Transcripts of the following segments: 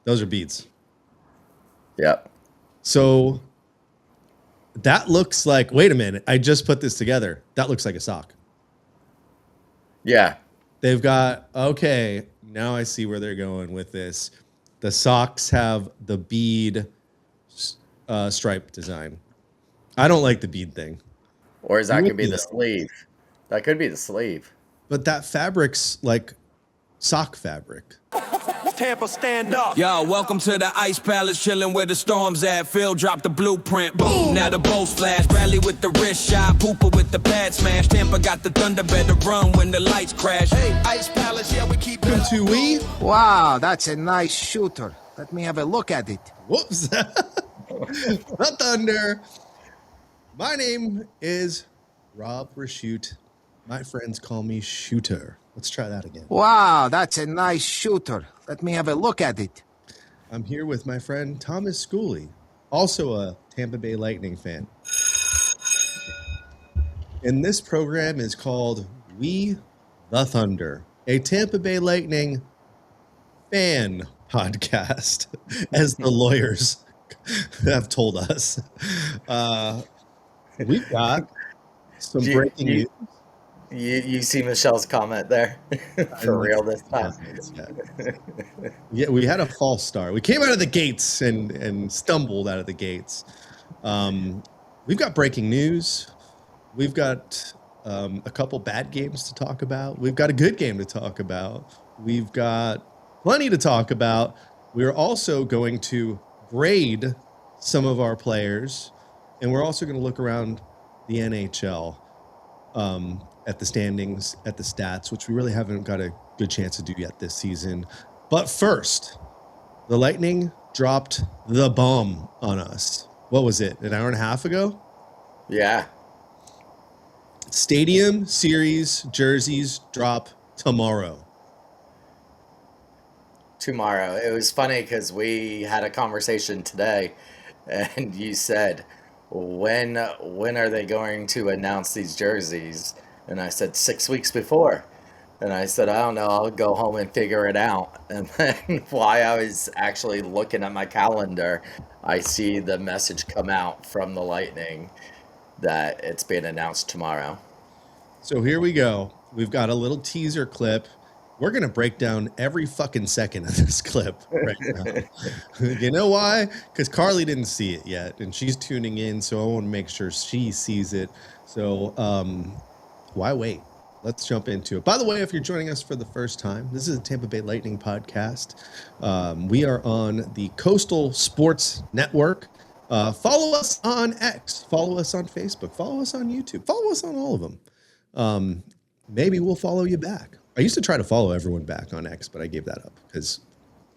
Those are beads. Yep. So that looks like, wait a minute, I just put this together. That looks like a sock. Yeah. They've got, okay, now I see where they're going with this. The socks have the bead stripe design. I don't like the bead thing. Or is that could be the sleeve? That could be the sleeve. But that fabric's like sock fabric. Tampa, stand up. Yo, welcome to the Ice Palace, chilling where the storm's at. Phil dropped the blueprint, boom. Now the bolts flash. Bradley with the wrist shot, Pooper with the pad smash. Tampa got the thunder, better run when the lights crash. Hey, Ice Palace, yeah, we keep it. To we. Wow, that's a nice shooter. Let me have a look at it. Whoops. The thunder. My name is Rob Reshoot. My friends call me Shooter. Let's try that again. Wow, that's a nice shooter. Let me have a look at it. I'm here with my friend Thomas Schooley, also a Tampa Bay Lightning fan. And this program is called We the Thunder, a Tampa Bay Lightning fan podcast, as the lawyers have told us. We've got some breaking news. You see Michelle's comment there? For real this time. Yeah, we had a false start. We came out of the gates and stumbled out of the gates. We've got breaking news. We've got a couple bad games to talk about. We've got a good game to talk about. We've got plenty to talk about. We're also going to grade some of our players, and we're also going to look around the NHL. At the standings, at the stats, which we really haven't got a good chance to do yet this season. But first, the Lightning dropped the bomb on us. What was it, an hour and a half ago? Yeah. Stadium Series jerseys drop tomorrow. It was funny because we had a conversation today, and you said, when are they going to announce these jerseys? And I said 6 weeks before. And I said, I don't know, I'll go home and figure it out. And then while I was actually looking at my calendar, I see the message come out from the Lightning that it's being announced tomorrow. So here we go. We've got a little teaser clip. We're going to break down every fucking second of this clip right now. You know why? Because Carly didn't see it yet, and she's tuning in, so I want to make sure she sees it. So, why wait? Let's jump into it. By the way, if you're joining us for the first time, this is a Tampa Bay Lightning podcast. We are on the Coastal Sports Network. Follow us on X. Follow us on Facebook. Follow us on YouTube. Follow us on all of them. Maybe we'll follow you back. I used to try to follow everyone back on X, but I gave that up because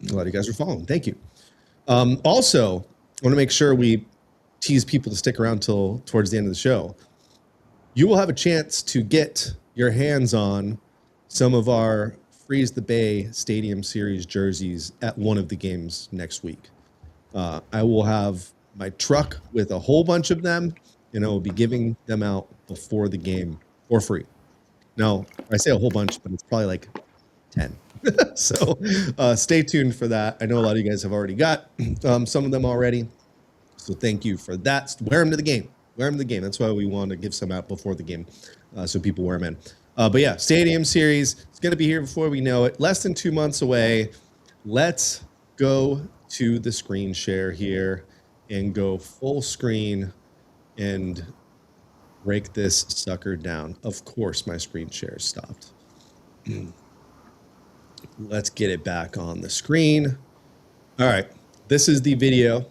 a lot of you guys are following. Thank you. Also, I want to make sure we tease people to stick around till towards the end of the show. You will have a chance to get your hands on some of our Freeze the Bay Stadium Series jerseys at one of the games next week. I will have my truck with a whole bunch of them, and I will be giving them out before the game for free. Now, I say a whole bunch, but it's probably like 10. So stay tuned for that. I know a lot of you guys have already got some of them already. So thank you for that. Wear them to the game. Wear them to the game. That's why we want to give some out before the game so people wear them in. But yeah, Stadium Series is going to be here before we know it. Less than 2 months away. Let's go to the screen share here and go full screen and break this sucker down. Of course, my screen share stopped. Let's get it back on the screen. All right. This is the video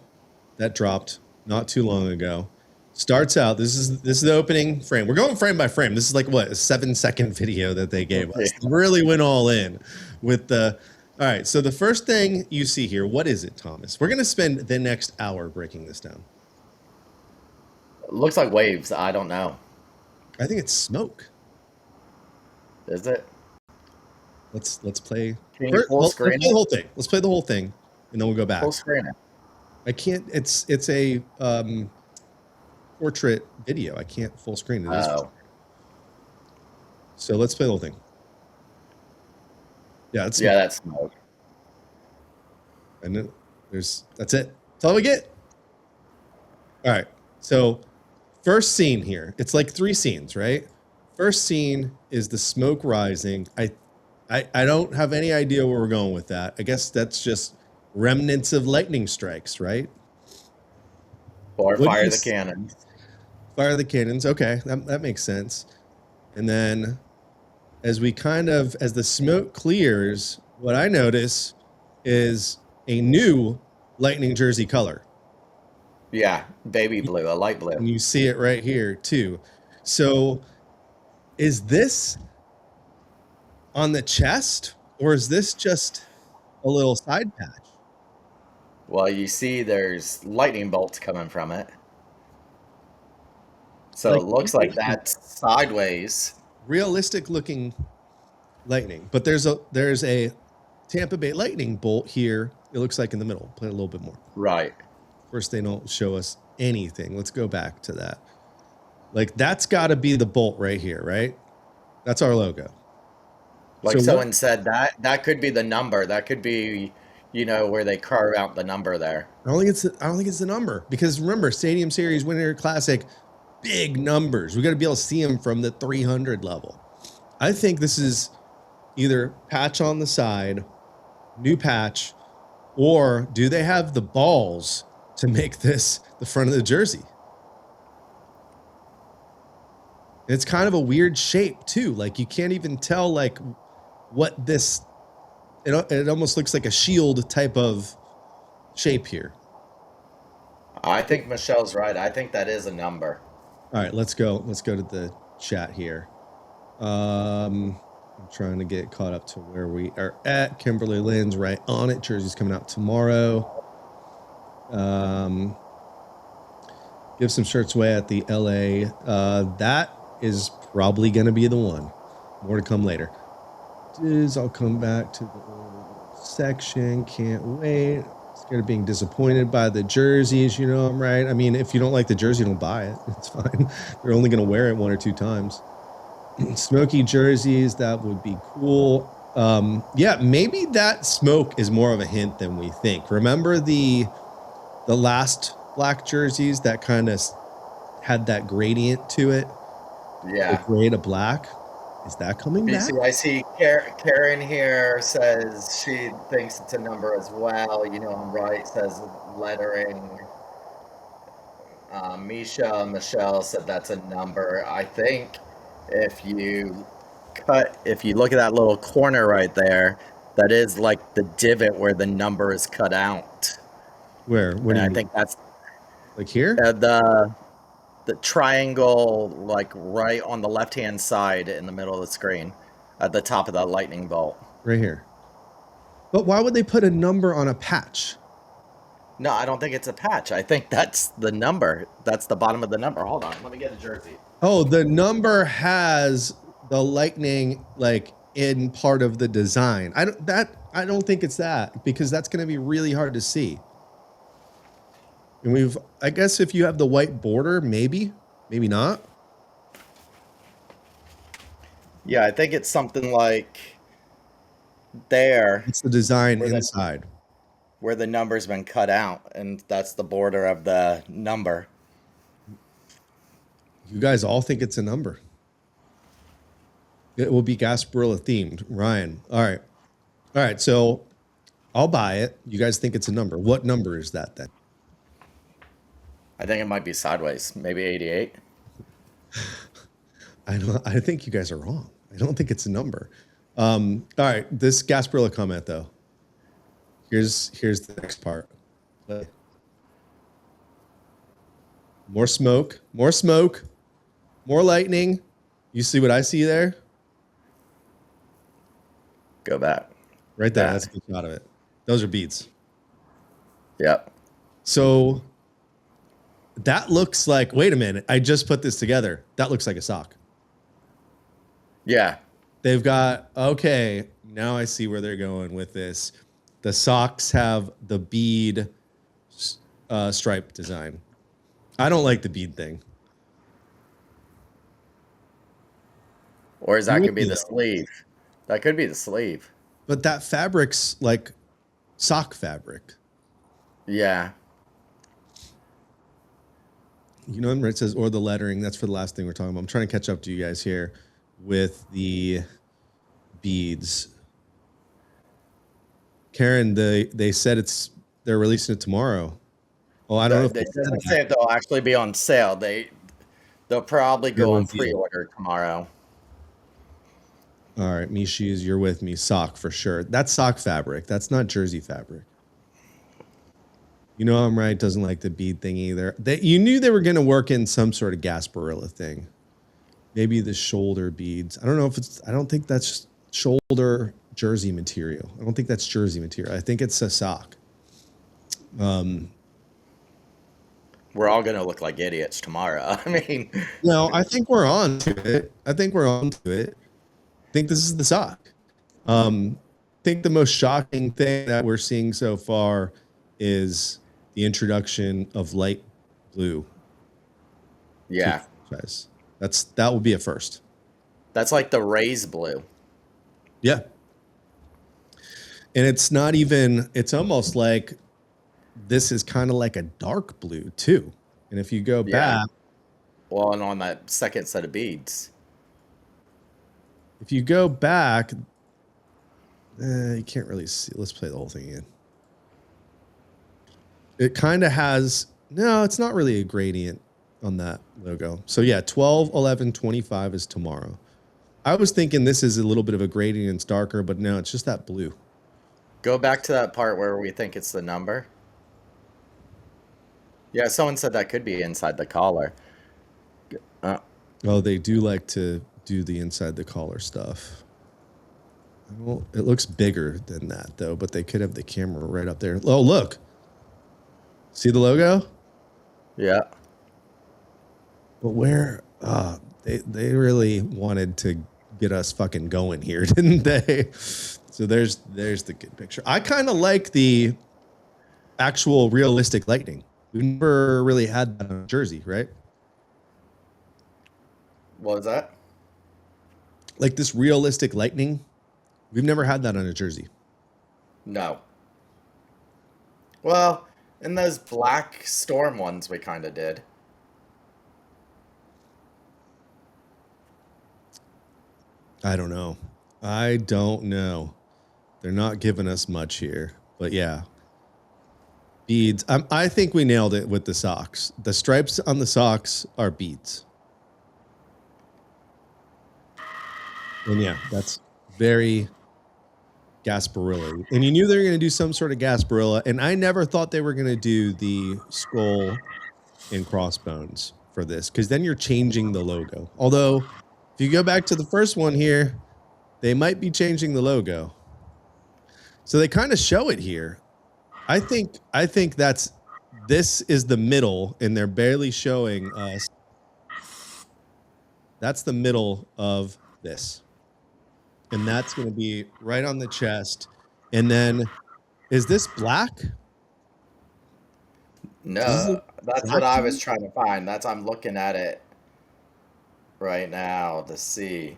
that dropped not too long ago. Starts out, this is the opening frame. We're going frame by frame. This is like, what, a 7-second video that they gave us. They really went all in with the... All right, so the first thing you see here, what is it, Thomas? We're going to spend the next hour breaking this down. It looks like waves. I don't know. I think it's smoke. Is it? Let's play... Can you full screen let's play the whole thing. Let's play the whole thing, and then we'll go back. Full screen it. I can't... It's a... portrait video. I can't full screen it. Oh. So let's play the whole thing. Yeah, that's smoke. And then that's it. That's all we get. All right. So first scene here. It's like 3 scenes, right? First scene is the smoke rising. I don't have any idea where we're going with that. I guess that's just remnants of lightning strikes, right? Or What do fire you the s- cannons. Fire the cannons. Okay, that makes sense. And then as the smoke clears, what I notice is a new lightning jersey color. Yeah, baby blue, a light blue. And you see it right here too. So is this on the chest or is this just a little side patch? Well, you see there's lightning bolts coming from it. So Like it looks like that's sideways. realistic looking lightning, but there's a Tampa Bay lightning bolt here. It looks like in the middle. Play a little bit more. Right. First, they don't show us anything. Let's go back to that. Like that's got to be the bolt right here, right? That's our logo. Like So someone said that could be the number. That could be, where they carve out the number there. I don't think it's the number because remember, Stadium Series Winter Classic, big numbers. We got to be able to see them from the 300 level. I think this is either patch on the side, new patch, or do they have the balls to make this the front of the jersey? It's kind of a weird shape too. Like you can't even tell like what this. It almost looks like a shield type of shape here. I think Michelle's right. I think that is a number. All right, let's go. Let's go to the chat here. I'm trying to get caught up to where we are at. Kimberly Lynn's right on it. Jersey's coming out tomorrow. Give some shirts away at the LA. That is probably going to be the one. More to come later. I'll come back to the section. Can't wait. Scared of being disappointed by the jerseys. I'm right. I mean, if you don't like the jersey, don't buy it. It's fine. You're only going to wear it 1 or 2 times. Smoky jerseys, that would be cool. Yeah, maybe that smoke is more of a hint than we think. Remember the last black jerseys that kind of had that gradient to it? Yeah. The gray to black. Is that coming back? I see Karen here says she thinks it's a number as well. I'm right, says lettering. Michelle said that's a number. I think if you look at that little corner right there, that is like the divot where the number is cut out. Where? What do you I mean? think that's Like here? the triangle, like right on the left-hand side in the middle of the screen at the top of that lightning bolt. Right here. But why would they put a number on a patch? No, I don't think it's a patch. I think that's the number. That's the bottom of the number. Hold on. Let me get a jersey. Oh, the number has the lightning like in part of the design. I don't think it's that because that's going to be really hard to see. And I guess if you have the white border, maybe not. Yeah, I think it's something like there. It's the design inside. Where the number's been cut out, and that's the border of the number. You guys all think it's a number. It will be Gasparilla themed. Ryan. All right. So I'll buy it. You guys think it's a number. What number is that then? I think it might be sideways, maybe 88. I think you guys are wrong. I don't think it's a number. All right, this Gasparilla comment though. Here's the next part. More smoke, more lightning. You see what I see there? Go back. Right there. That's a good shot of it. Those are beads. Yep. So that looks like, wait a minute, I just put this together. That looks like a sock. Yeah. They've got, okay, now I see where they're going with this. The socks have the bead stripe design. I don't like the bead thing. Or is that could be the sleeve? That could be the sleeve. But that fabric's like sock fabric. Yeah. You know, where it says or the lettering. That's for the last thing we're talking about. I'm trying to catch up to you guys here with the beads. Karen, they said they're releasing it tomorrow. Oh, I don't know if they It said doesn't that. say if they'll actually be on sale. They'll probably You're go on with me. pre-order tomorrow. All right, me shoes, you're with me. Sock for sure. That's sock fabric. That's not jersey fabric. You know I'm right. Doesn't like the bead thing either. You knew they were going to work in some sort of Gasparilla thing. Maybe the shoulder beads. I don't know if it's. I don't think that's shoulder jersey material. I don't think that's jersey material. I think it's a sock. We're all gonna look like idiots tomorrow. I mean, No, I think we're on to it. I think this is the sock. I think the most shocking thing that we're seeing so far is the introduction of light blue. yeah, That will be a first. that's like the Rays blue. Yeah. And it's not even, it's almost like this is kind of like a dark blue too. And if you go Yeah. back, Well, and on that second set of beads. if you go back, you can't really see. Let's play the whole thing again. It kind of has, no, it's not really a gradient on that logo. So yeah, 12, 11, 25 is tomorrow. I was thinking this is a little bit of a gradient, it's darker, but no, it's just that blue. Go back to that part where we think it's the number. Yeah, someone said that could be inside the collar. Oh, they do like to do the inside the collar stuff. Well, it looks bigger than that though, but they could have the camera right up there. Oh, look. See the logo? Yeah. But where they really wanted to get us fucking going here, didn't they? So there's the good picture. I kind of like the actual realistic lightning. We never really had that on a jersey, right? What was that? Like this realistic lightning. We've never had that on a jersey. No. Well, in those black storm ones, we kind of did. I don't know. They're not giving us much here, but yeah. Beads. I think we nailed it with the socks. The stripes on the socks are beads. And yeah, that's very Gasparilla. And you knew they were going to do some sort of Gasparilla. And I never thought they were going to do the skull and crossbones for this, because then you're changing the logo. Although, if you go back to the first one here, they might be changing the logo. So they kind of show it here. I think this is the middle, and they're barely showing us. That's the middle of this. And that's going to be right on the chest. And then, is this black? No, that's what I was trying to find. I'm looking at it right now to see.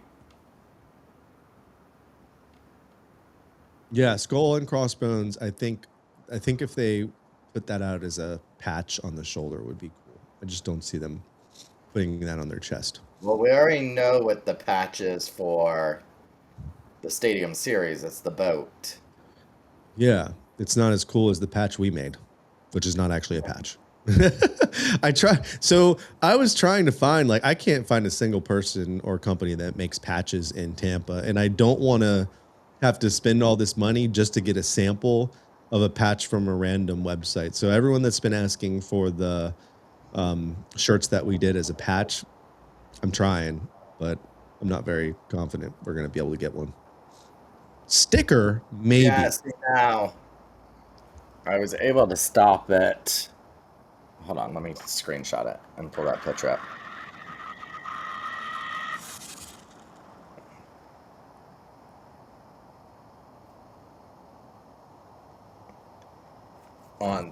Yeah, skull and crossbones. I think if they put that out as a patch on the shoulder would be cool. I just don't see them putting that on their chest. Well, we already know what the patch is for the Stadium Series. It's the boat. Yeah, it's not as cool as the patch we made, which is not actually a patch. I was trying to find, like, I can't find a single person or company that makes patches in Tampa, and I don't want to have to spend all this money just to get a sample of a patch from a random website. So everyone that's been asking for the shirts that we did as a patch, I'm trying, but I'm not very confident we're going to be able to get one. Sticker, maybe. Yeah, see now. I was able to stop it. Hold on, let me screenshot it and pull that picture up.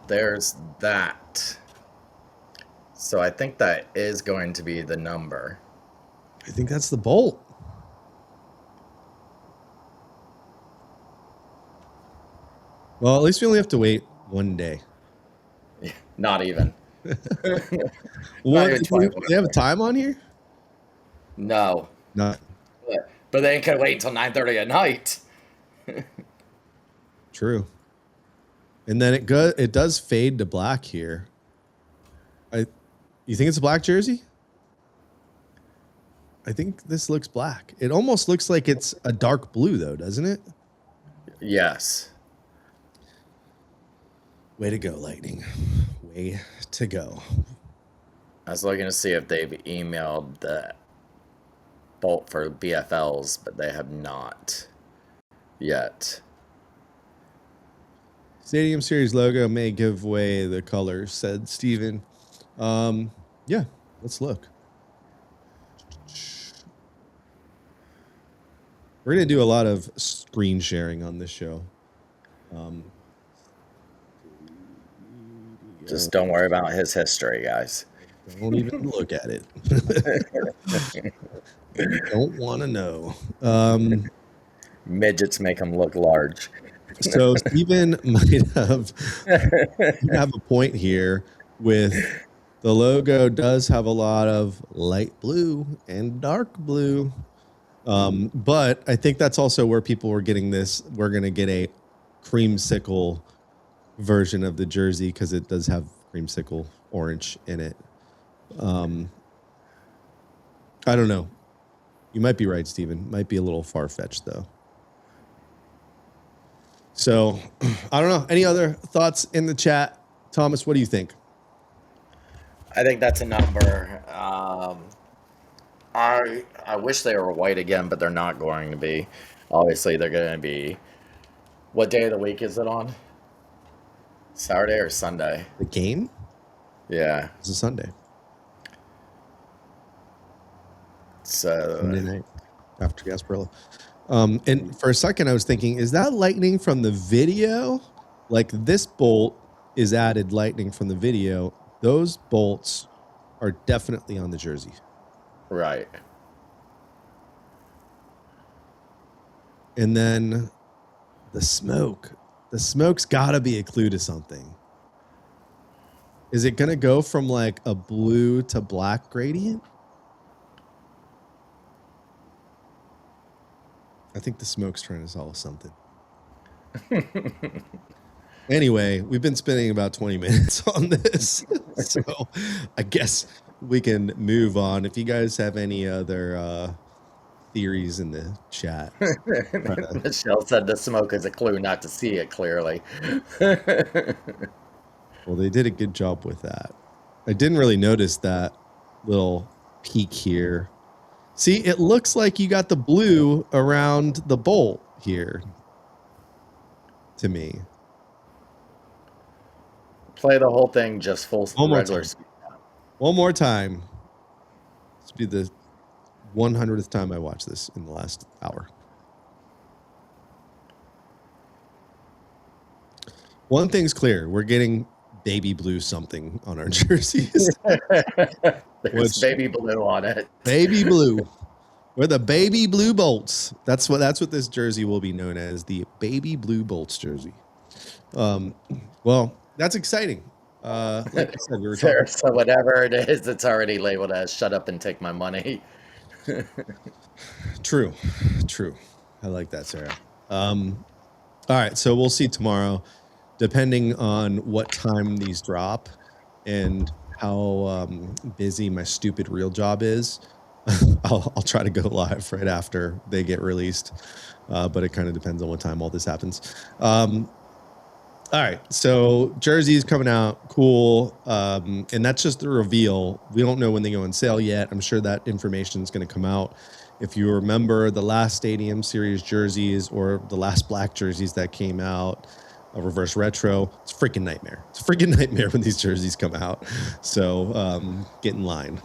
There's that. So I think that is going to be the number. I think that's the bolt. Well, at least we only have to wait one day. Not even. What? even Do 20 they have a time on here? No. Not But they could wait until 9:30 at night. true. And then it does fade to black here. You think it's a black jersey? I think this looks black. It almost looks like it's a dark blue though, doesn't it? Yes. Way to go, Lightning. Way to go. I was looking to see if they've emailed the bolt for BFLs, but they have not yet. Stadium Series logo may give away the colors, said Steven. Yeah, let's look. We're going to do a lot of screen sharing on this show. Just don't worry about his history, guys. Don't even look at it. Don't want to know. Midgets make them look large. So Steven might have a point here with the logo does have a lot of light blue and dark blue. But I think that's also where people were getting this. We're going to get a creamsicle version of the jersey because it does have creamsicle orange in it. I don't know. You might be right, Steven. Might be a little far-fetched, though. So, I don't know. Any other thoughts in the chat? Thomas, what do you think? I think that's a number. I wish they were white again, but they're not going to be. Obviously, they're going to be. What day of the week is it on? Saturday or Sunday? The game? Yeah. It's a Sunday. So Sunday night after Gasparilla. And for a second, I was thinking, is that lightning from the video? Like this bolt is added lightning from the video. Those bolts are definitely on the jersey. Right. And then the smoke. The smoke's got to be a clue to something. Is it going to go from like a blue to black gradient? I think the smoke's trying to tell us something. Anyway, we've been spending about 20 minutes on this. So I guess we can move on. If you guys have any other theories in the chat. Michelle said the smoke is a clue not to see it clearly. Well, they did a good job with that. I didn't really notice that little peak here. See, it looks like you got the blue around the bolt here to me. Play the whole thing just full regular speed. One more time. This will be the 100th time I watch this in the last hour. One thing's clear. We're getting baby blue something on our jerseys. There's baby blue on it. Baby blue. We're the baby blue bolts. That's what this jersey will be known as, the baby blue bolts jersey. Well, that's exciting. Like I said, we were talking. So whatever it is, it's already labeled as "shut up and take my money." True. I like that, Sarah. All right, so we'll see tomorrow, depending on what time these drop and how busy my stupid real job is. I'll try to go live right after they get released, but it kind of depends on what time all this happens. All right, so jerseys coming out, cool, and that's just the reveal. We don't know when they go on sale yet. I'm sure that information is going to come out. If you remember the last Stadium Series jerseys or the last black jerseys that came out, a reverse retro, it's a freaking nightmare. It's a freaking nightmare when these jerseys come out. So get in line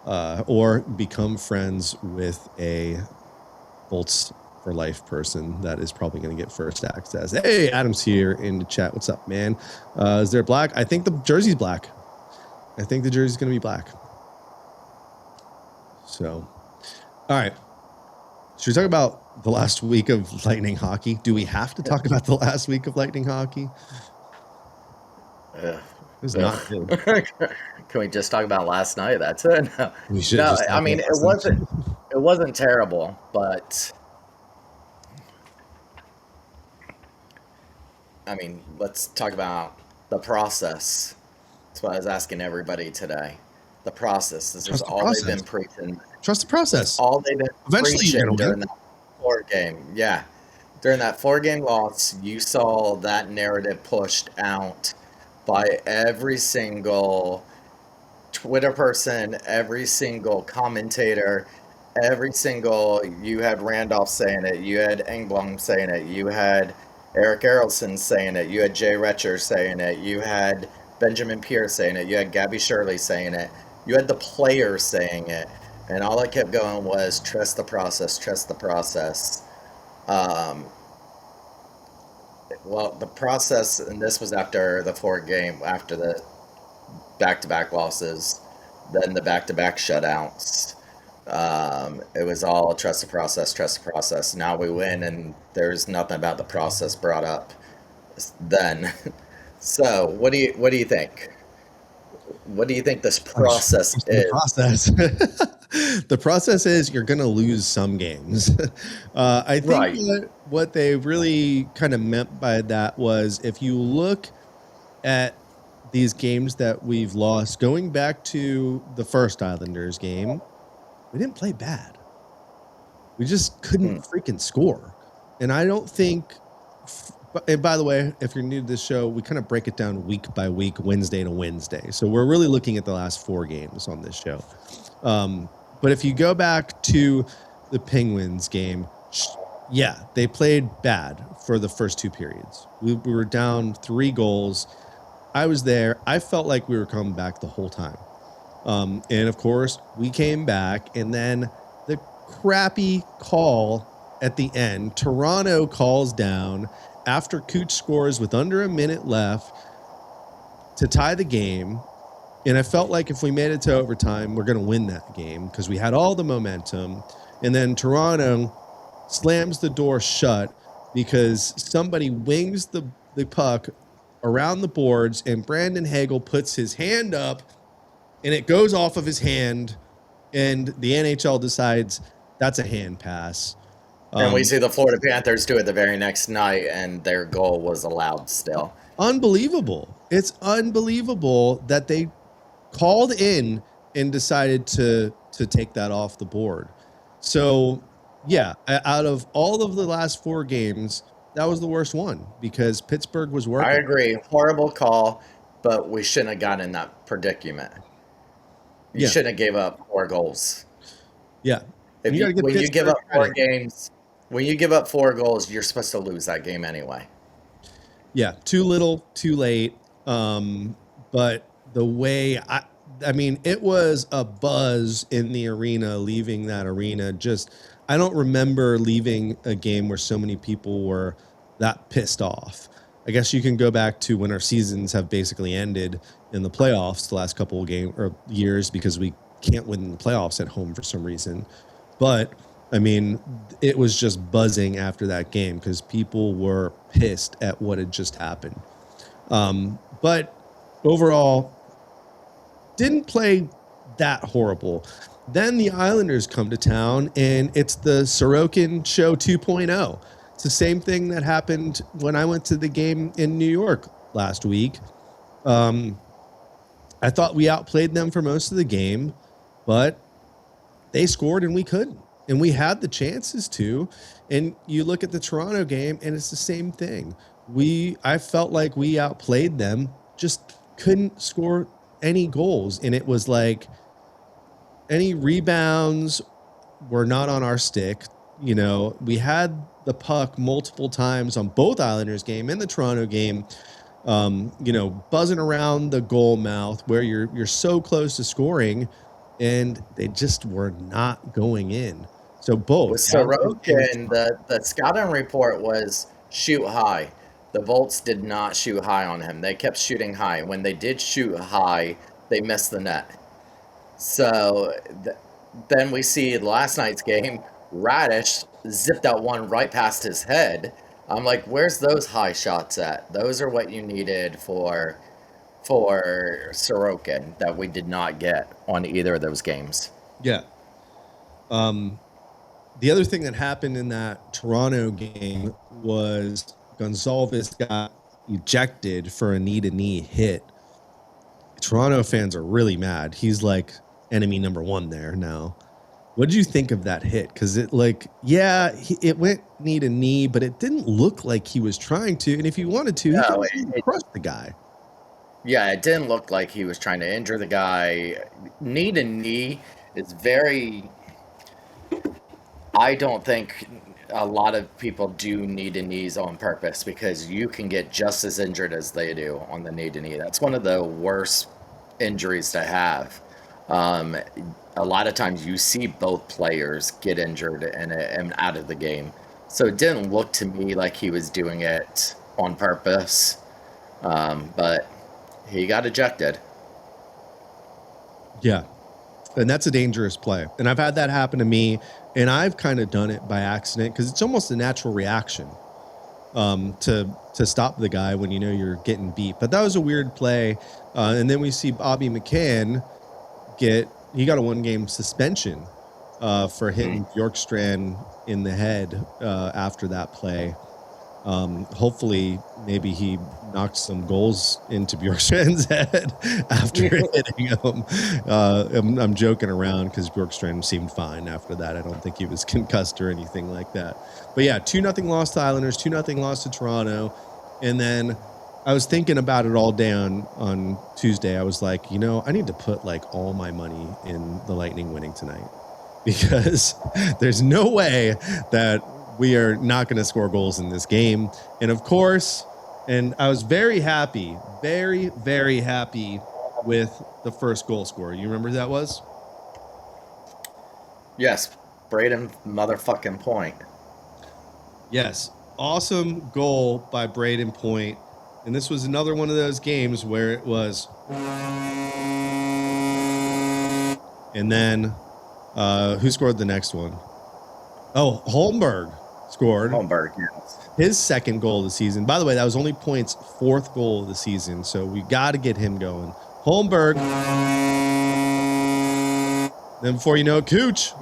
or become friends with a Bolts for Life person that is probably going to get first access. Hey, Adam's here in the chat. What's up, man? Is there black? I think the jersey's black. I think the jersey's going to be black. So, all right. Should we talk about the last week of Lightning hockey? Do we have to talk about the last week of Lightning hockey? was not good. Can we just talk about last night? That's it. No, We should no. just I talk mean, about it last night. wasn't terrible, but I mean, let's talk about the process. That's what I was asking everybody today. The process. This is Trust the all they've been process. preaching. Trust the This is process. all they've been Eventually, you're preaching gonna during win. that 4 game. Yeah. During that 4 game loss, you saw that narrative pushed out by every single Twitter person, every single commentator, every single. You had Randolph saying it, you had Engblom saying it, you had Eric Errolson saying it, you had Jay Retcher saying it, you had Benjamin Pierce saying it, you had Gabby Shirley saying it, you had the players saying it, and all I kept going was trust the process, trust the process. Um, well, the process, and this was after the 4 game, after the back-to-back losses, then the back-to-back shutouts. It was all trust the process, trust the process. Now we win, and there's nothing about the process brought up then. So, what do you think? What do you think this process Trust is? the process. The process is you're gonna lose some games. I think Right. what they really kind of meant by that was if you look at these games that we've lost, going back to the first Islanders game, we didn't play bad. We just couldn't freaking score. And I don't think, and by the way, if you're new to this show, we kind of break it down week by week, Wednesday to Wednesday. So we're really looking at the last 4 games on this show. But if you go back to the Penguins game, yeah, they played bad for the first 2 periods. We were down 3 goals. I was there. I felt like we were coming back the whole time. And of course, we came back, and then the crappy call at the end, Toronto calls down after Cooch scores with under a minute left to tie the game. And I felt like if we made it to overtime, we're going to win that game because we had all the momentum. And then Toronto slams the door shut because somebody wings the puck around the boards, and Brandon Hagel puts his hand up, and it goes off of his hand, and the NHL decides that's a hand pass. And we see the Florida Panthers do it the very next night, and their goal was allowed still. Unbelievable. It's unbelievable that they called in and decided to take that off the board. So, yeah, out of all of the last 4 games, that was the worst one because Pittsburgh was working. I agree. Horrible call, but we shouldn't have gotten in that predicament. You Yeah. shouldn't have gave up 4 goals. Yeah. If You gotta give when you give Pittsburgh up 4 credit. games, when you give up 4 goals, you're supposed to lose that game anyway. Yeah, too little, too late. But the way I mean, it was a buzz in the arena leaving that arena. Just, I don't remember leaving a game where so many people were that pissed off. I guess you can go back to when our seasons have basically ended in the playoffs the last couple of years because we can't win the playoffs at home for some reason. But I mean, it was just buzzing after that game because people were pissed at what had just happened. But overall, didn't play that horrible. Then the Islanders come to town, and it's the Sorokin Show 2.0. It's the same thing that happened when I went to the game in New York last week. I thought we outplayed them for most of the game, but they scored and we couldn't. And we had the chances to. And you look at the Toronto game, and it's the same thing. I felt like we outplayed them, just couldn't score any goals. And it was like any rebounds were not on our stick. You know, we had the puck multiple times on both Islanders game and the Toronto game, you know, buzzing around the goal mouth where you're so close to scoring, and they just were not going in. So both. With Sorokin, the scouting report was shoot high. The Bolts did not shoot high on him. They kept shooting high. When they did shoot high, they missed the net. So then we see last night's game, Radish zipped out one right past his head. I'm like, where's those high shots at? Those are what you needed for for Sorokin that we did not get on either of those games. Yeah. The other thing that happened in that Toronto game was Gonzalez got ejected for a knee-to-knee hit. Toronto fans are really mad. He's like enemy number one there now. What did you think of that hit? Because it it went knee to knee, but it didn't look like he was trying to. And if he wanted to, he could crush the guy. Yeah, it didn't look like he was trying to injure the guy. Knee to knee is very. I don't think a lot of people do knee to knees on purpose because you can get just as injured as they do on the knee to knee. That's one of the worst injuries to have. A lot of times you see both players get injured and out of the game. So it didn't look to me like he was doing it on purpose, but he got ejected. Yeah. And that's a dangerous play. And I've had that happen to me, and I've kind of done it by accident because it's almost a natural reaction to stop the guy when you know you're getting beat. But that was a weird play. And then we see Bobby McCann he got a 1-game suspension for hitting Bjorkstrand in the head after that play. Hopefully, maybe he knocked some goals into Bjorkstrand's head after hitting him. I'm joking around because Bjorkstrand seemed fine after that. I don't think he was concussed or anything like that. But yeah, 2-0 loss to Islanders, 2-0 loss to Toronto. And then I was thinking about it all day on Tuesday. I was like, I need to put like all my money in the Lightning winning tonight because there's no way that we are not going to score goals in this game. And of course, and I was very happy, very, very happy with the first goal scorer. You remember who that was? Yes, Braden motherfucking Point. Yes, awesome goal by Braden Point. And this was another one of those games where it was. And then who scored the next one? Oh, Holmberg scored. Holmberg, yes. His second goal of the season. By the way, that was only Point's 4th goal of the season. So we got to get him going. Holmberg. Then before you know it, Cooch.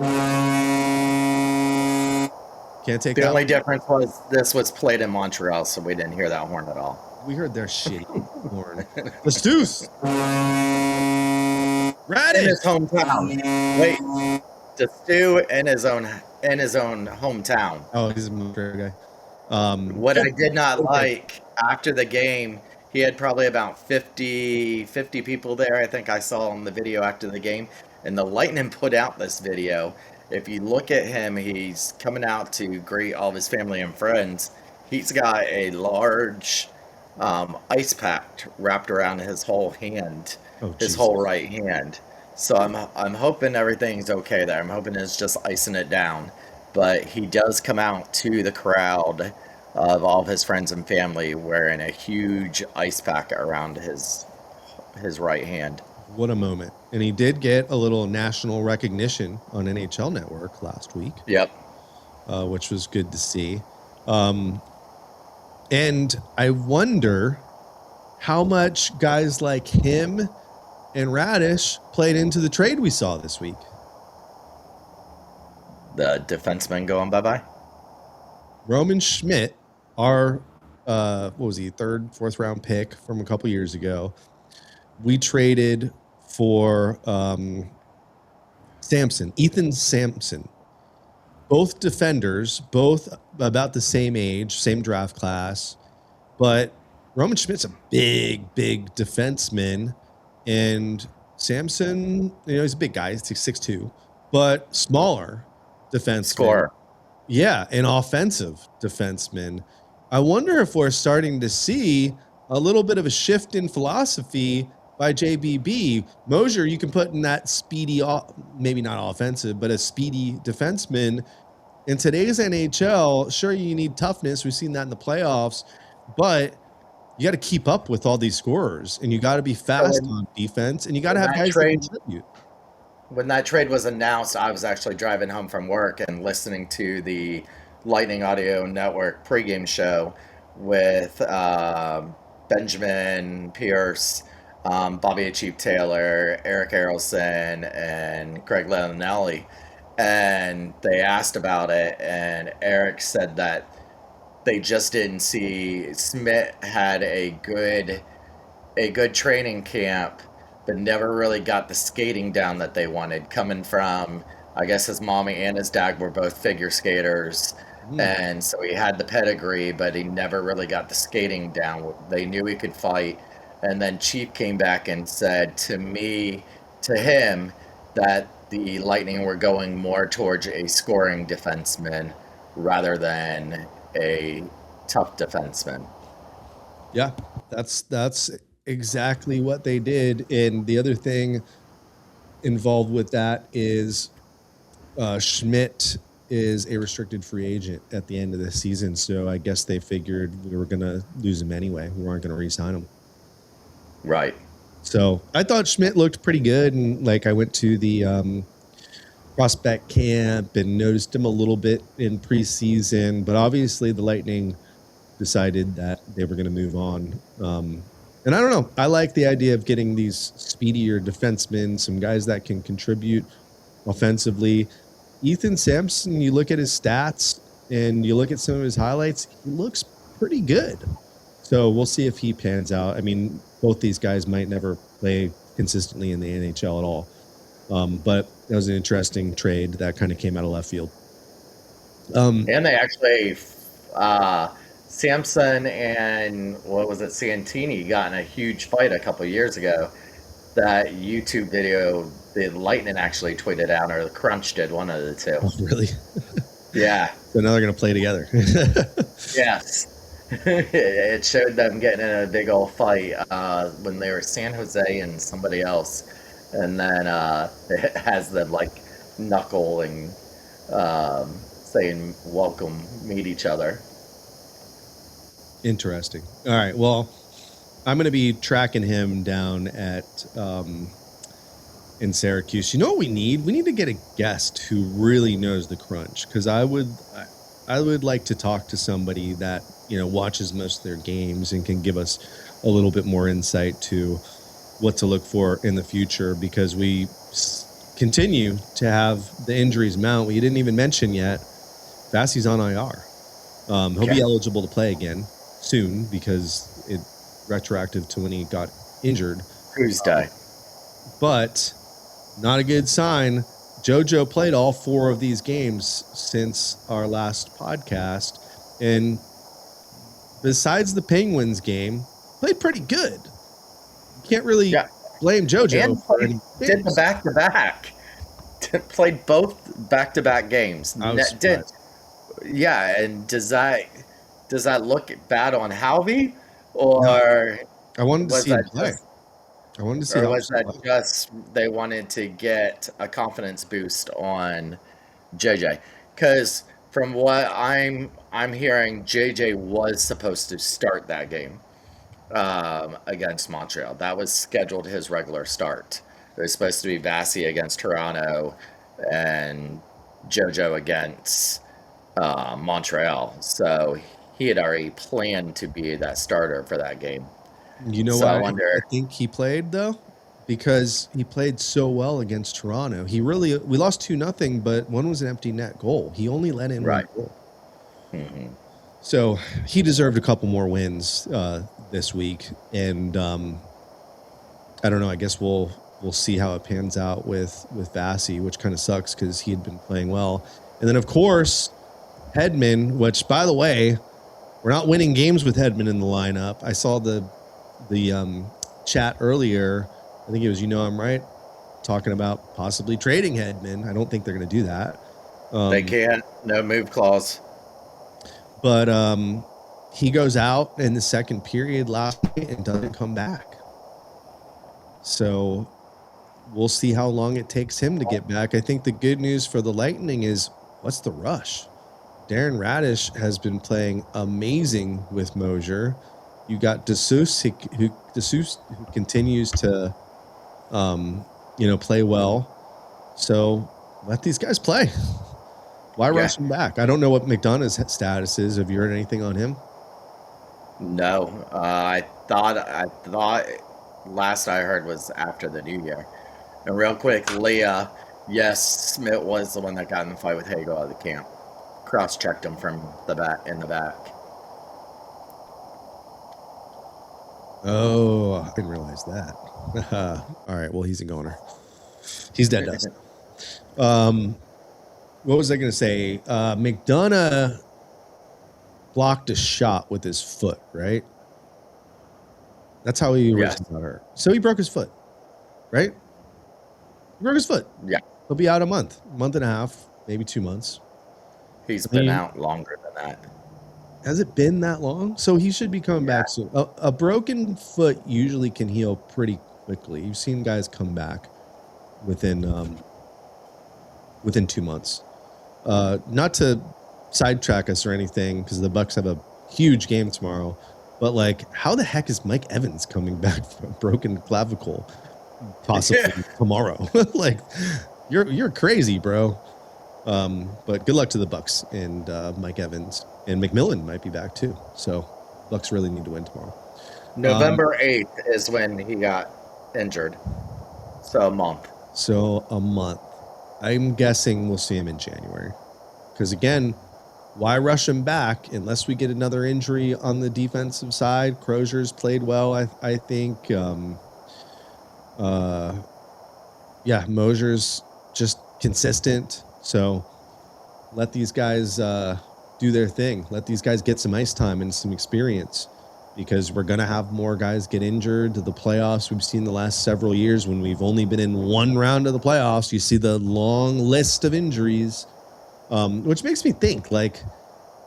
Can't take the that. only difference was this was played in Montreal, so we didn't hear that horn at all. We heard their shitty horn. The Stews. Radish. In his hometown. Wait. The Stew in his own hometown. Oh, he's a Montreal guy. What I did not like after the game, he had probably about 50 people there. I think I saw on the video after the game. And the Lightning put out this video. If you look at him, he's coming out to greet all of his family and friends. He's got a large ice pack wrapped around his whole hand, his whole right hand. So I'm hoping everything's okay there. I'm hoping it's just icing it down. But he does come out to the crowd of all of his friends and family wearing a huge ice pack around his right hand. What a moment. And he did get a little national recognition on NHL Network last week. Yep. Which was good to see. And I wonder how much guys like him and Radish played into the trade we saw this week. The defenseman going bye-bye? Roman Schmidt, our, what was he, 3rd, 4th round pick from a couple years ago. We traded for Ethan Sampson. Both defenders, both about the same age, same draft class. But Roman Schmidt's a big, big defenseman. And Sampson, he's a big guy. He's 6'2", but smaller defenseman. Scorer. Yeah, an offensive defenseman. I wonder if we're starting to see a little bit of a shift in philosophy by JBB. Mosier, you can put in that speedy, maybe not offensive, but a speedy defenseman. In today's NHL, sure, you need toughness. We've seen that in the playoffs, but you got to keep up with all these scorers, and you got to be fast on defense, and you got to have guys that contribute. When that trade was announced, I was actually driving home from work and listening to the Lightning Audio Network pregame show with Benjamin Pierce, Bobby Chief Taylor, Eric Erelson, and Craig Leonelli, and they asked about it, and Eric said that they just didn't see Smith had a good training camp, but never really got the skating down that they wanted. Coming from, I guess his mommy and his dad were both figure skaters, and so he had the pedigree, but he never really got the skating down. They knew he could fight, and then Chief came back and said to him, that the Lightning were going more towards a scoring defenseman rather than a tough defenseman. Yeah, that's exactly what they did. And the other thing involved with that is Schmidt is a restricted free agent at the end of the season. So I guess they figured we were going to lose him anyway. We weren't going to re-sign him. Right. So I thought Schmidt looked pretty good. And like I went to the prospect camp and noticed him a little bit in preseason, but obviously the Lightning decided that they were going to move on. And I don't know. I like the idea of getting these speedier defensemen, some guys that can contribute offensively. Ethan Sampson, you look at his stats and you look at some of his highlights, he looks pretty good. So we'll see if he pans out. I mean, both these guys might never play consistently in the NHL at all. But that was an interesting trade that kind of came out of left field. And they actually, Samson and what was it, Santini got in a huge fight a couple years ago. That YouTube video, the Lightning actually tweeted out, or the Crunch did, one of the two. Oh, really? Yeah. So now they're going to play together. Yes. It showed them getting in a big old fight when they were San Jose and somebody else. And then it has them like knuckling, saying welcome, meet each other. Interesting. All right. Well, I'm going to be tracking him down at in Syracuse. You know what we need? We need to get a guest who really knows the Crunch, because I would like to talk to somebody that, you know, watches most of their games and can give us a little bit more insight to what to look for in the future, because we continue to have the injuries mount. We didn't even mention yet, Vassie's on IR. He'll be eligible to play again soon because it retroactive to when he got injured. Tuesday. But not a good sign. JoJo played all 4 of these games since our last podcast, and besides the Penguins game, played pretty good. You can't really blame JoJo. And did the back-to-back. Played both back-to-back games. Yeah, and does that look bad on Halvey, or no. I wanted to see him play. I wanted to see. Or was that just they wanted to get a confidence boost on JJ? Because from what I'm hearing, JJ was supposed to start that game against Montreal. That was scheduled his regular start. It was supposed to be Vassie against Toronto and JoJo against Montreal. So he had already planned to be that starter for that game. You know what? I think he played though, because he played so well against Toronto. We lost 2-0, but one was an empty net goal. He only let in one goal. Mm-hmm. So he deserved a couple more wins this week, and I don't know. I guess we'll see how it pans out with Vassie, which kind of sucks because he had been playing well. And then of course Hedman, which by the way, we're not winning games with Hedman in the lineup. I saw the chat earlier. I think it was, I'm right, talking about possibly trading Hedman. I don't think they're going to do that. They can't. No move clause. But he goes out in the second period last night and doesn't come back. So we'll see how long it takes him to get back. I think the good news for the Lightning is, what's the rush? Darren Radish has been playing amazing with Mosier. You got DeSouza who continues to, play well. So let these guys play. Why rush him back? I don't know what McDonough's status is. Have you heard anything on him? No, I thought last I heard was after the New Year. And real quick, Leah, yes, Smith was the one that got in the fight with Hagel at the camp. Cross-checked him from the back in the back. Oh, I didn't realize that. All right, well, he's a goner. He's dead dust. What was I going to say? McDonough blocked a shot with his foot, right? That's how he originally got hurt. So he broke his foot, right? He broke his foot. Yeah. He'll be out a month and a half, maybe 2 months. He's been out longer than that. Has it been that long? So he should be coming back soon. A broken foot usually can heal pretty quickly. You've seen guys come back within 2 months. Not to sidetrack us or anything, because the Bucks have a huge game tomorrow. But like, how the heck is Mike Evans coming back from a broken clavicle possibly tomorrow? Like, you're crazy, bro. But good luck to the Bucks and Mike Evans, and McMillan might be back too. So Bucks really need to win tomorrow. November 8th is when he got injured. So a month. I'm guessing we'll see him in January. Because again, why rush him back unless we get another injury on the defensive side? Crozier's played well, I think. Mosier's just consistent. So let these guys do their thing. Let these guys get some ice time and some experience, because we're going to have more guys get injured to the playoffs. We've seen the last several years when we've only been in one round of the playoffs, you see the long list of injuries, which makes me think, like,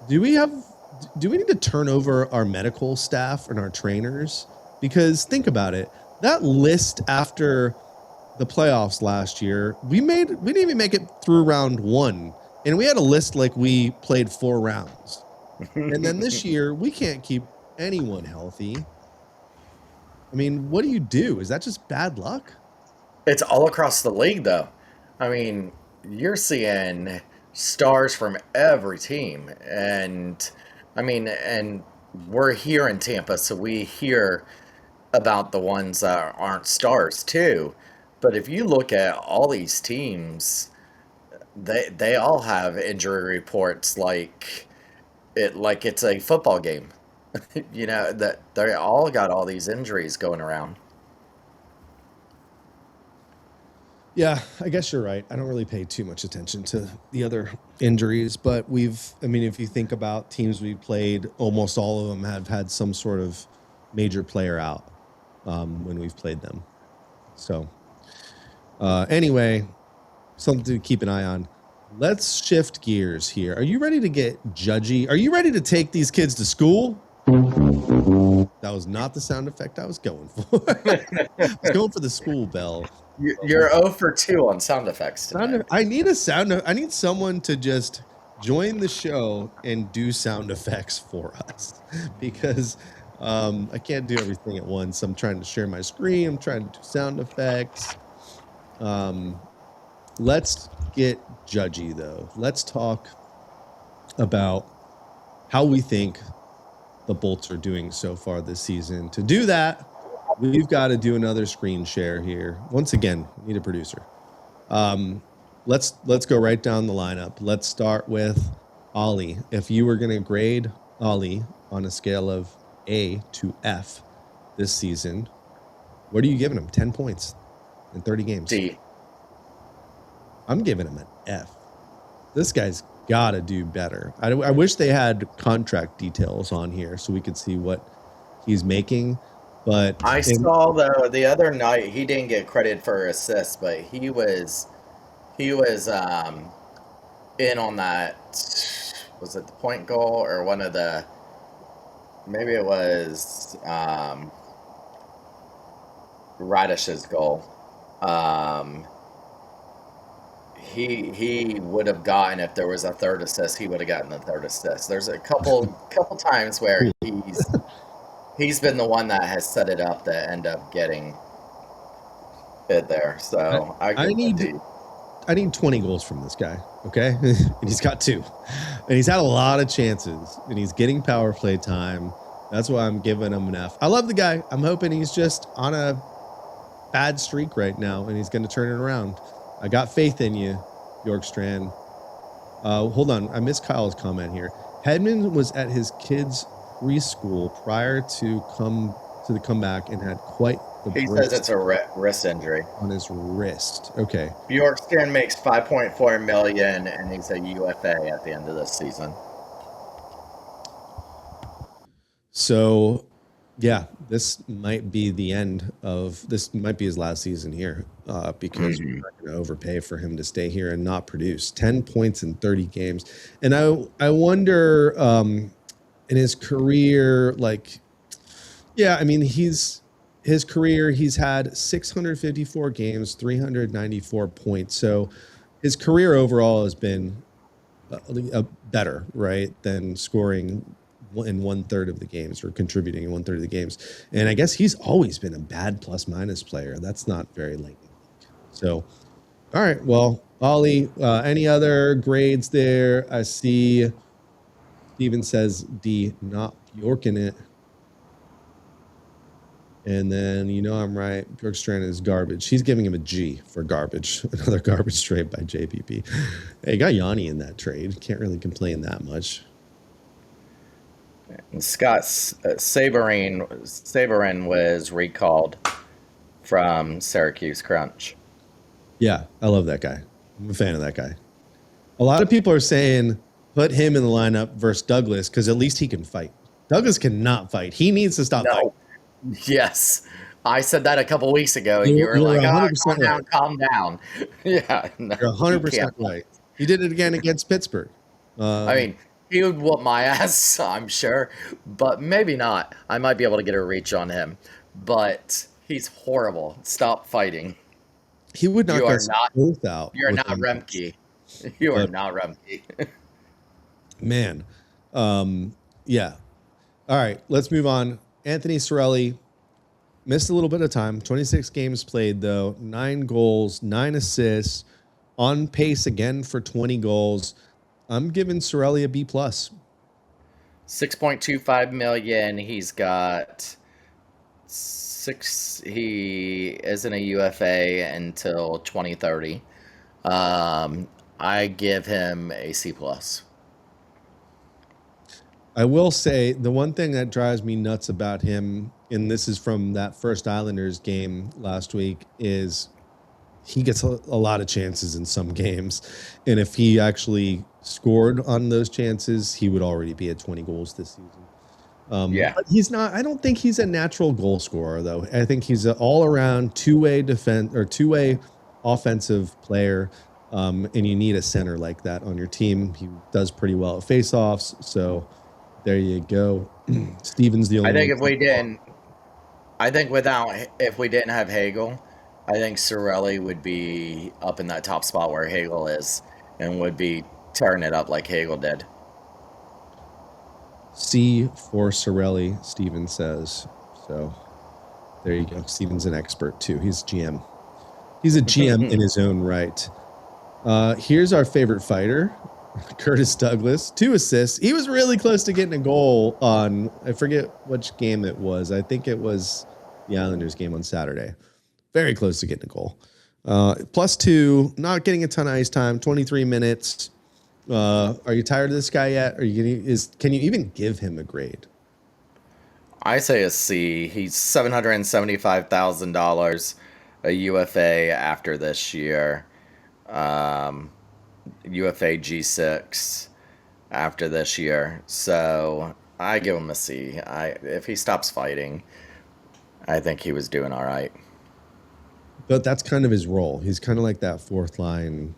do we need to turn over our medical staff and our trainers? Because think about it. That list after the playoffs last year, we didn't even make it through round 1. And we had a list like we played 4 rounds. And then this year, we can't keep anyone healthy. I mean, what do you do? Is that just bad luck? It's all across the league, though. I mean, you're seeing stars from every team. And, I mean, and we're here in Tampa, so we hear about the ones that aren't stars, too. But if you look at all these teams, they all have injury reports like it's a football game. You know, that they all got all these injuries going around. Yeah, I guess you're right. I don't really pay too much attention to the other injuries, but if you think about teams we've played, almost all of them have had some sort of major player out when we've played them. So anyway, something to keep an eye on. Let's shift gears here. Are you ready to get judgy? Are you ready to take these kids to school? That was not the sound effect I was going for. I was going for the school bell. You're 0 for 2 on sound effects today. I need someone to just join the show and do sound effects for us, because I can't do everything at once. I'm trying to share my screen. I'm trying to do sound effects. Let's get judgy, though. Let's talk about how we think the Bolts are doing so far this season. To do that, we've got to do another screen share here. Once again, we need a producer. Let's go right down the lineup. Let's start with Ollie. If you were going to grade Ollie on a scale of A to F this season, what are you giving him? 10 points in 30 games. D. I'm giving him an F. This guy's got to do better. I wish they had contract details on here so we could see what he's making. But I saw, though, the other night, he didn't get credit for assists, but he was in on that. Was it the point goal or one of the? Maybe it was Radish's goal. He would have gotten, if there was a third assist, he would have gotten the third assist. There's a couple times where he's been the one that has set it up to end up getting it there. So I need 20 goals from this guy, okay? And he's got 2. And he's had a lot of chances, and he's getting power play time. That's why I'm giving him an F. I love the guy. I'm hoping he's just on a bad streak right now, and he's going to turn it around. I got faith in you, Bjorkstrand. Hold on. I missed Kyle's comment here. Hedman was at his kid's preschool prior to the comeback and had quite the He says it's a wrist injury on his wrist. Okay. Bjorkstrand makes $5.4 million, and he's a UFA at the end of this season. So, yeah, this might be his last season here because we're not going to overpay for him to stay here and not produce 10 points in 30 games. And I wonder in his career, his career, he's had 654 games, 394 points. So his career overall has been better, right, than scoring in 1/3 of the games or contributing in 1/3 of the games. And I guess he's always been a bad plus-minus player. That's not very late. So, all right. Well, Ollie, any other grades there? I see Steven says D, not Bjorking it. And then, I'm right. Bjorkstrand is garbage. He's giving him a G for garbage. Another garbage trade by JPP. Hey, got Yanni in that trade. Can't really complain that much. And Scott Saberin was recalled from Syracuse Crunch. Yeah, I love that guy. I'm a fan of that guy. A lot of people are saying put him in the lineup versus Douglas because at least he can fight. Douglas cannot fight. He needs to stop fighting. Yes. I said that a couple weeks ago, and you were like, calm down. Yeah. No, you're 100% right. He did it again against Pittsburgh. I mean, he would whoop my ass, I'm sure, but maybe not. I might be able to get a reach on him, but he's horrible. Stop fighting. He would knock us both out. You're not Remke. You are not Remke. Man. Yeah. All right, let's move on. Anthony Cirelli missed a little bit of time. 26 games played, though. 9 goals, 9 assists. On pace again for 20 goals. I'm giving Cirelli a B+. $6.25 million. He's got 6. He isn't a UFA until 2030. I give him a C+. I will say the one thing that drives me nuts about him, and this is from that first Islanders game last week, is he gets a lot of chances in some games. And if he actually scored on those chances, he would already be at 20 goals this season. But he's not. I don't think he's a natural goal scorer, though. I think he's an all-around two-way offensive player, and you need a center like that on your team. He does pretty well at face-offs, so there you go. Steven's the only. I think if we didn't have Hagel, I think Cirelli would be up in that top spot where Hagel is, and would be tearing it up like Hagel did. C for Cirelli, Steven says. So there you go. Steven's an expert too. He's GM. He's a GM in his own right. Here's our favorite fighter, Curtis Douglas. 2 assists. He was really close to getting a goal on, I forget which game it was. I think it was the Islanders game on Saturday. Very close to getting a goal. +2, not getting a ton of ice time, 23 minutes. Are you tired of this guy yet? Can you even give him a grade? I say a C. He's $775,000 a UFA after this year. UFA G6 after this year. So I give him a C. If he stops fighting, I think he was doing all right. But that's kind of his role. He's kind of like that fourth line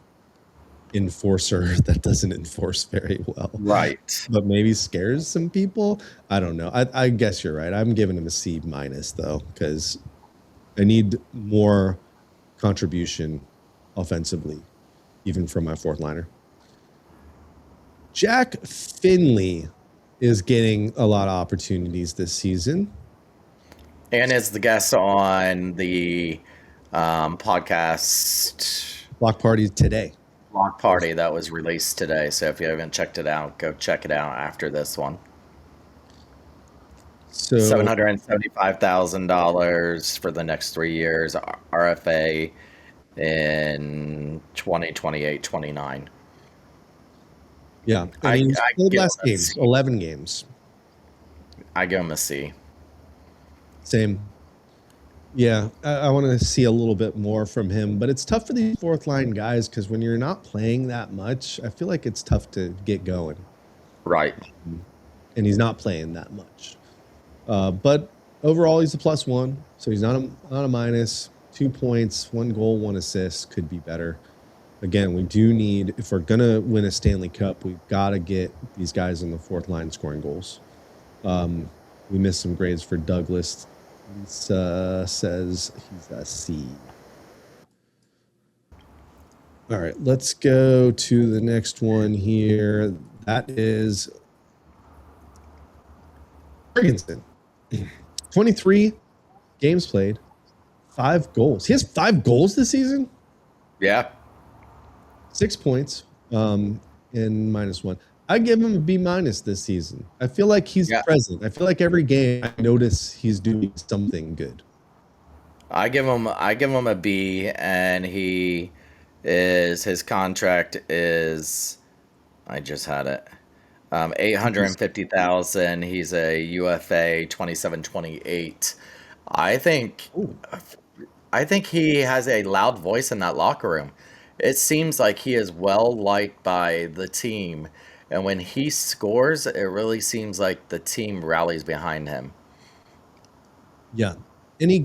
enforcer that doesn't enforce very well. Right. But maybe scares some people. I don't know. I guess you're right. I'm giving him a C- though, because I need more contribution offensively, even from my fourth liner. Jack Finley is getting a lot of opportunities this season. And is the guest on the podcast Block Party today. Block Party that was released today. So if you haven't checked it out, go check it out after this one. So $775,000 for the next 3 years, RFA in 2028, 29. yeah, and I, he I played give less him a games, C. 11 games. I give him a C. Same. Yeah, I want to see a little bit more from him, but it's tough for these fourth line guys because when you're not playing that much, I feel like it's tough to get going, Right. and he's not playing that much. But overall, he's a +1, so he's not a minus. 2 points, 1 goal, 1 assist. Could be better. Again, we do need, if we're gonna win a Stanley Cup, we've got to get these guys on the fourth line scoring goals. We missed some grades for Douglas. Lisa says he's a C. All right, let's go to the next one here. That is Ferguson. 23 games played, 5 goals. He has 5 goals this season? Yeah. 6 points, and -1. I give him a B- this season. I feel like he's present. I feel like every game I notice he's doing something good. I give him a B, and his contract is, I just had it. 850,000. He's a UFA 27-28. I think he has a loud voice in that locker room. It seems like he is well liked by the team, and when he scores, it really seems like the team rallies behind him. Yeah. And he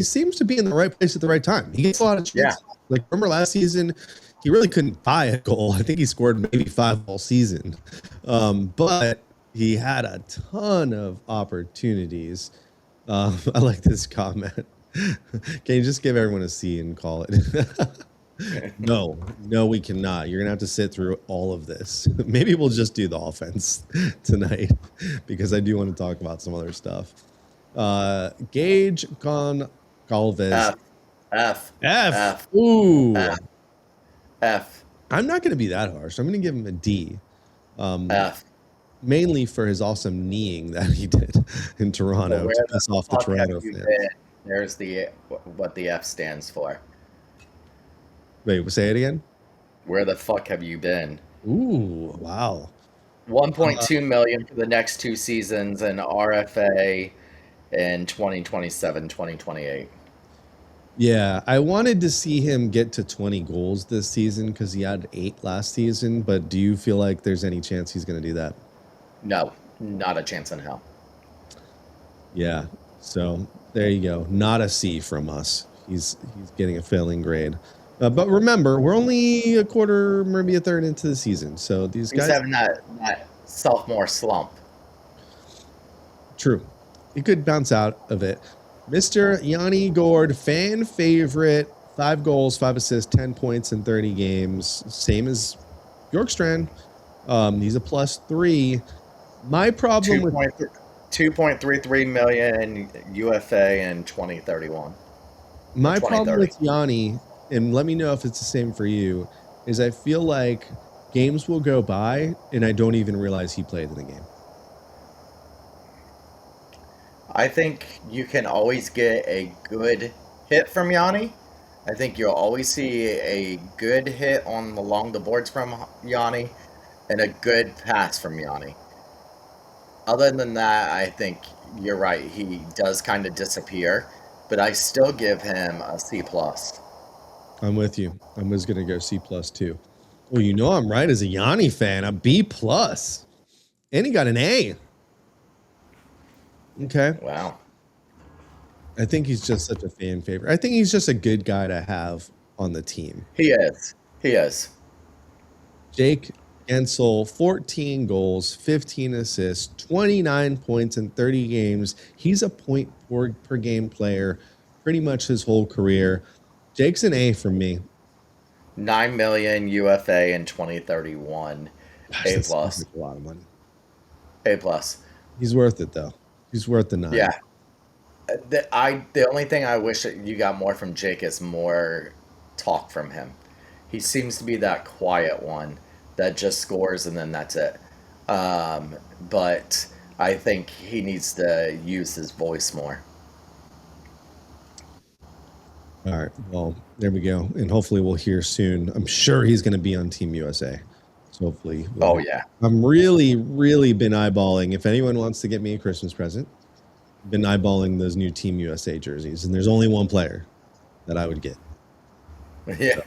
seems to be in the right place at the right time. He gets a lot of chances. Yeah. Like, remember last season, he really couldn't buy a goal. I think he scored maybe 5 all season. But he had a ton of opportunities. I like this comment. Can you just give everyone a C and call it? No, we cannot. You're going to have to sit through all of this. Maybe we'll just do the offense tonight because I do want to talk about some other stuff. Gage Goncalves. F. Ooh. F. I'm not going to be that harsh. I'm going to give him a D. F. Mainly for his awesome kneeing that he did in Toronto to piss off the Toronto fans. There's what the F stands for. Wait, say it again? Where the fuck have you been? Ooh, wow. 1.2 million for the next 2 seasons, and RFA in 2027, 2028. Yeah, I wanted to see him get to 20 goals this season because he had 8 last season, but do you feel like there's any chance he's going to do that? No, not a chance in hell. Yeah, so there you go. Not a C from us. He's getting a failing grade. But remember, we're only a quarter, maybe a third into the season, so these guys... He's having that sophomore slump. True. He could bounce out of it. Mr. Yanni Gourde, fan favorite, 5 goals, 5 assists, 10 points in 30 games. Same as Bjorkstrand. He's a +3. My problem with 2.33 million UFA in 2031. My problem with Yanni, and let me know if it's the same for you, is I feel like games will go by and I don't even realize he played in the game. I think you can always get a good hit from Yanni. I think you'll always see a good hit along the boards from Yanni and a good pass from Yanni. Other than that, I think you're right. He does kind of disappear, but I still give him a C+. I'm with you. I was going to go C+ too. Well, you know I'm right as a Yanni fan. A B+. And he got an A. Okay. Wow. I think he's just such a fan favorite. I think he's just a good guy to have on the team. He is. Jake Gensel, 14 goals, 15 assists, 29 points in 30 games. He's a point per game player pretty much his whole career. Jake's an A from me. 9 million UFA in 2031. Gosh, A+. that's like a lot of money. A+. He's worth it though. He's worth the 9. Yeah. The only thing I wish that you got more from Jake is more talk from him. He seems to be that quiet one that just scores and then that's it. But I think he needs to use his voice more. All right. Well, there we go. And hopefully we'll hear soon. I'm sure he's going to be on Team USA. So hopefully. Oh, yeah. I'm really, really been eyeballing. If anyone wants to get me a Christmas present, been eyeballing those new Team USA jerseys. And there's only one player that I would get. Yeah. So,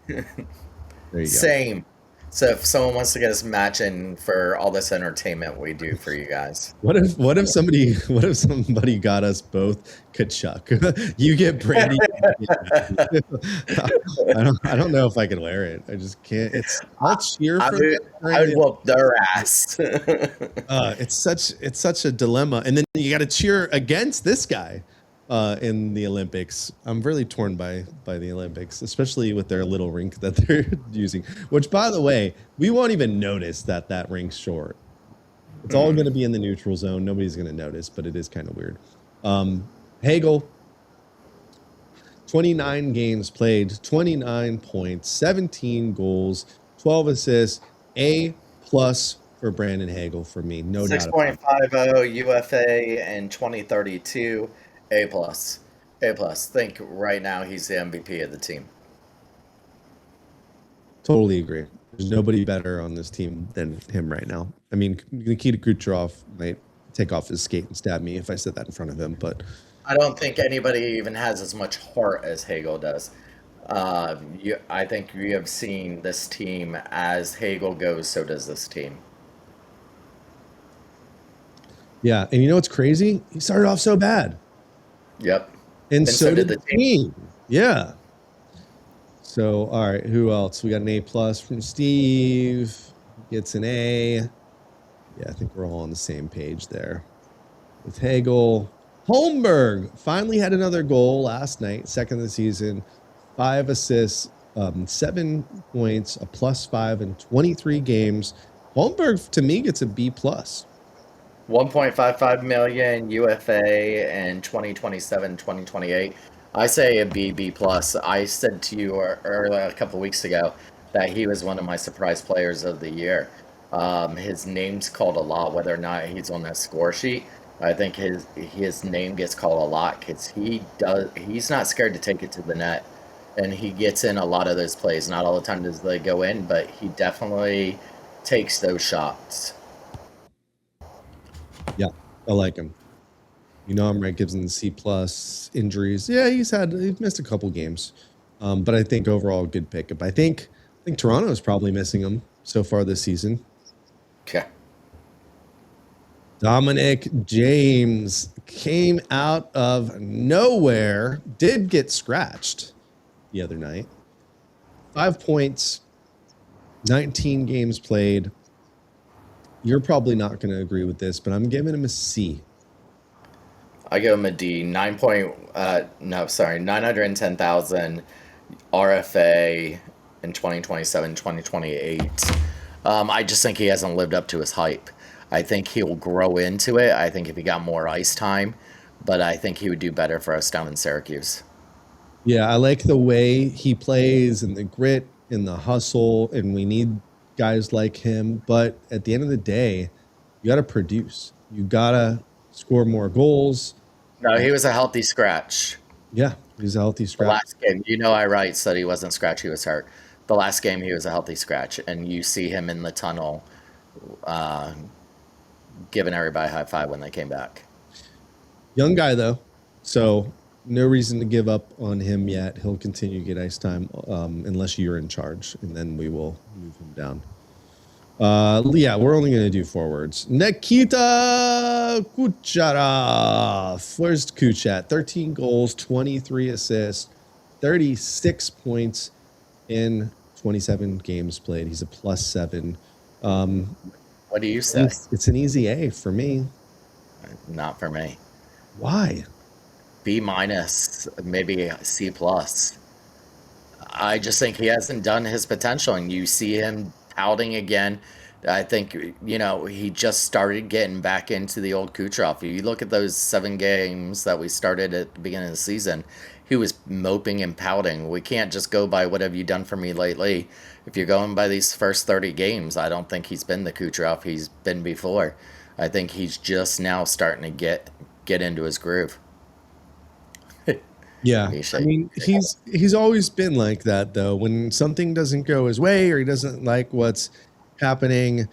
there you go. Same. So if someone wants to get us matching for all this entertainment we do for you guys. What if somebody got us both Kachuk? You get Brady. I don't know if I can wear it. I just can't. I'll cheer for them. I would whoop their ass. It's such a dilemma. And then you got to cheer against this guy in the Olympics. I'm really torn by the Olympics, especially with their little rink that they're using, which, by the way, we won't even notice that rink's short. It's all going to be in the neutral zone. Nobody's going to notice, but it is kind of weird. Hagel, 29 games played, 29 points, 17 goals, 12 assists, A+ for Brandon Hagel for me. No doubt. 6.50 UFA and 2032. A+. Think right now he's the MVP of the team. Totally agree. There's nobody better on this team than him right now. I mean, Nikita Kucherov might take off his skate and stab me if I said that in front of him, but I don't think anybody even has as much heart as Hagel does. I think we have seen this team as Hagel goes, so does this team. yeah. And you know what's crazy? He started off so bad. Yep. And so did the team. Yeah. So, all right, who else? We got an A+ from Steve. Gets an A. Yeah, I think we're all on the same page there. With Hagel. Holmberg finally had another goal last night, second of the season. 5 assists, 7 points, a +5 in 23 games. Holmberg, to me, gets a B+. 1.55 million UFA and 2027, 2028. I say a B+. I said to you earlier a couple weeks ago that he was one of my surprise players of the year. His name's called a lot, whether or not he's on the score sheet. I think his name gets called a lot because he's not scared to take it to the net, and he gets in a lot of those plays. Not all the time does they go in, but he definitely takes those shots. Yeah, I like him. You know, I'm right. Gives him the C+ injuries. Yeah, he's missed a couple games, but I think overall good pickup. I think Toronto's probably missing him so far this season. Okay. Dominic James came out of nowhere. Did get scratched the other night. 5 points, 19 games played. You're probably not going to agree with this, but I'm giving him a C. I give him a D. 910,000 RFA in 2027, 2028. I just think he hasn't lived up to his hype. I think he'll grow into it. I think if he got more ice time, but I think he would do better for us down in Syracuse. Yeah, I like the way he plays and the grit and the hustle, and we need guys like him. But at the end of the day, you got to produce. You got to score more goals. No, he was a healthy scratch. Yeah, he's a healthy scratch. The last game, I said he wasn't scratch, he was hurt. The last game, he was a healthy scratch, and you see him in the tunnel giving everybody a high five when they came back. Young guy, though, so no reason to give up on him yet. He'll continue to get ice time unless you're in charge, and then we will move him down. Yeah, we're only going to do forwards. Nikita Kucherov. Where's Kuchat? 13 goals, 23 assists, 36 points in 27 games played. He's a +7. What do you say? It's an easy A for me. Not for me. Why? B-, maybe C+. I just think he hasn't done his potential, and you see him pouting again. I think, he just started getting back into the old Kucherov. If you look at those 7 games that we started at the beginning of the season, he was moping and pouting. We can't just go by what have you done for me lately. If you're going by these first 30 games, I don't think he's been the Kucherov he's been before. I think he's just now starting to get into his groove. Yeah, He I shake. mean, he's always been like that though. When something doesn't go his way or he doesn't like what's happening,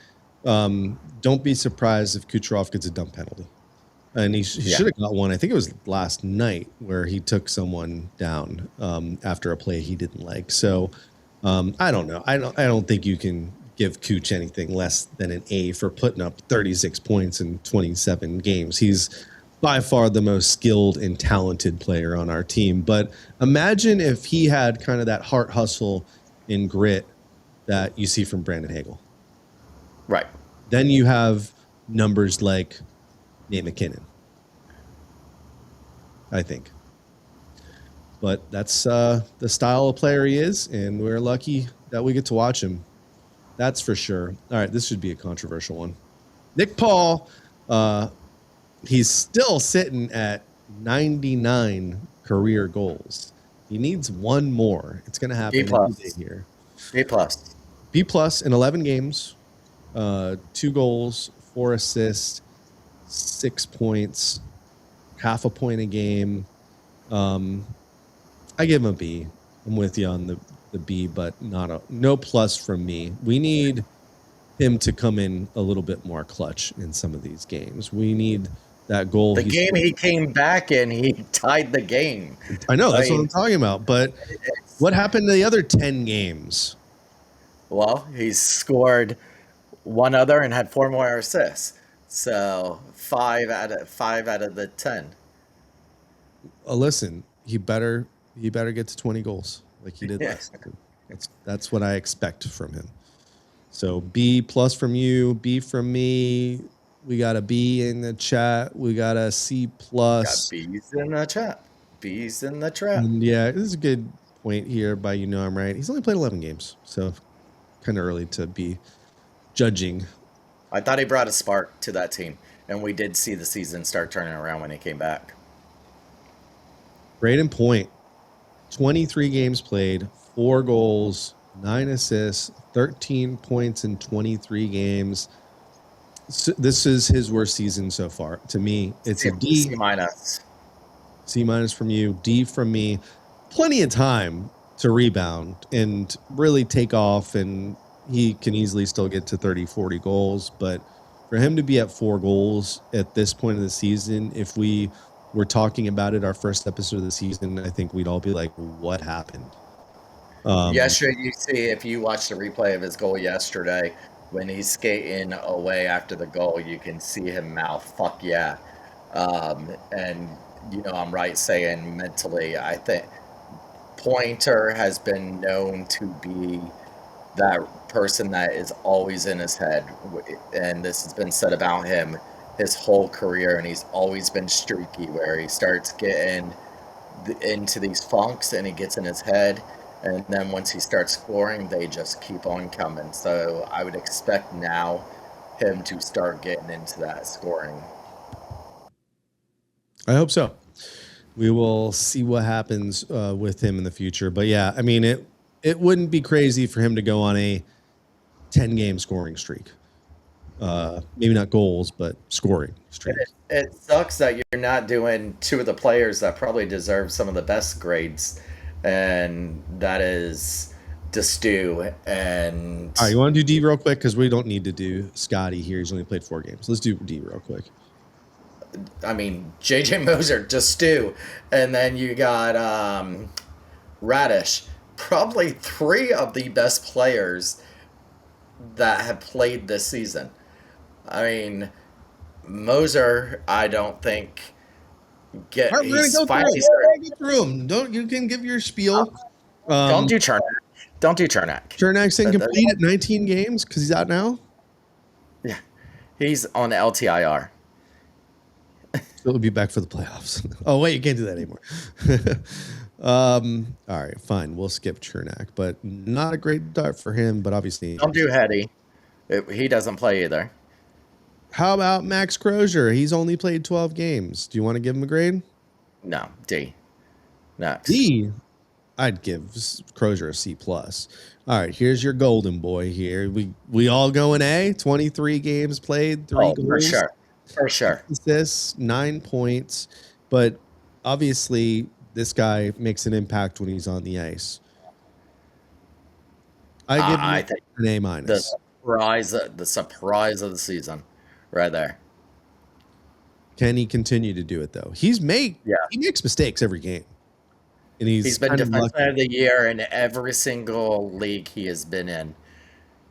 don't be surprised if Kucherov gets a dump penalty. And he Yeah. should have got one. I think it was last night where he took someone down after a play he didn't like. So I don't know. I don't think you can give Cooch anything less than an A for putting up 36 points in 27 games. He's by far the most skilled and talented player on our team. But imagine if he had kind of that heart hustle and grit that you see from Brandon Hagel. Right. Then you have numbers like Nate McKinnon, I think. But that's the style of player he is, and we're lucky that we get to watch him. That's for sure. All right, this should be a controversial one. Nick Paul, he's still sitting at 99 career goals. He needs one more. It's going to happen B+ here. B+. B+ in 11 games, 2 goals, 4 assists, 6 points, half a point a game. I give him a B. I'm with you on the B, but no plus from me. We need him to come in a little bit more clutch in some of these games. We need that goal. The game he came back in, he tied the game. I know, that's what I'm talking about. But what happened to the other 10 games? Well, he's scored one other and had 4 more assists. So 5 out of the 10. Listen, he better get to 20 goals like he did last season. That's what I expect from him. So B+ from you, B from me. We got a B in the chat. We got a C+. Got B's in the chat. B's in the trap. And yeah, this is a good point here by I'm right. He's only played 11 games, so kind of early to be judging. I thought he brought a spark to that team, and we did see the season start turning around when he came back. Braden Point, 23 games played, 4 goals, 9 assists, 13 points in 23 games. So this is his worst season so far. To me, it's a D. C- from you, D from me. Plenty of time to rebound and really take off, and he can easily still get to 30, 40 goals. But for him to be at 4 goals at this point of the season, if we were talking about it our first episode of the season, I think we'd all be like, what happened? Yesterday, you see, if you watch the replay of his goal yesterday, when he's skating away after the goal, you can see him mouth, fuck yeah. And, I'm right saying mentally, I think Pointer has been known to be that person that is always in his head. And this has been said about him his whole career, and he's always been streaky, where he starts getting into these funks and he gets in his head. And then once he starts scoring, they just keep on coming. So I would expect now him to start getting into that scoring. I hope so. We will see what happens with him in the future. But yeah, I mean, it wouldn't be crazy for him to go on a 10-game scoring streak. Maybe not goals, but scoring streak. It sucks that you're not doing 2 of the players that probably deserve some of the best grades. And that is Destu and... All right, you want to do D real quick? Because we don't need to do Scotty here. He's only played 4 games. Let's do D real quick. I mean, JJ Moser, Destu. And then you got Radish. Probably 3 of the best players that have played this season. I mean, Moser, I don't think... We're gonna go through him. You can give your spiel. Don't do Chernak. Chernak's incomplete at 19 games because he's out now. Yeah, he's on the LTIR. He'll be back for the playoffs. Oh wait, you can't do that anymore. All right, fine. We'll skip Chernak, but not a great start for him. But obviously, don't do Hetty. He doesn't play either. How about Max Crozier? He's only played 12 games. Do you want to give him a grade? No, D. Next. D. I'd give Crozier a C+. All right, here's your golden boy here. We all go in A, 23 games played, 3 goals. For sure. Assists, 9 points. But obviously, this guy makes an impact when he's on the ice. I give him an A minus. The surprise of the season, right there. Can he continue to do it though? He makes mistakes every game, and he's been defenseman of the year in every single league he has been in,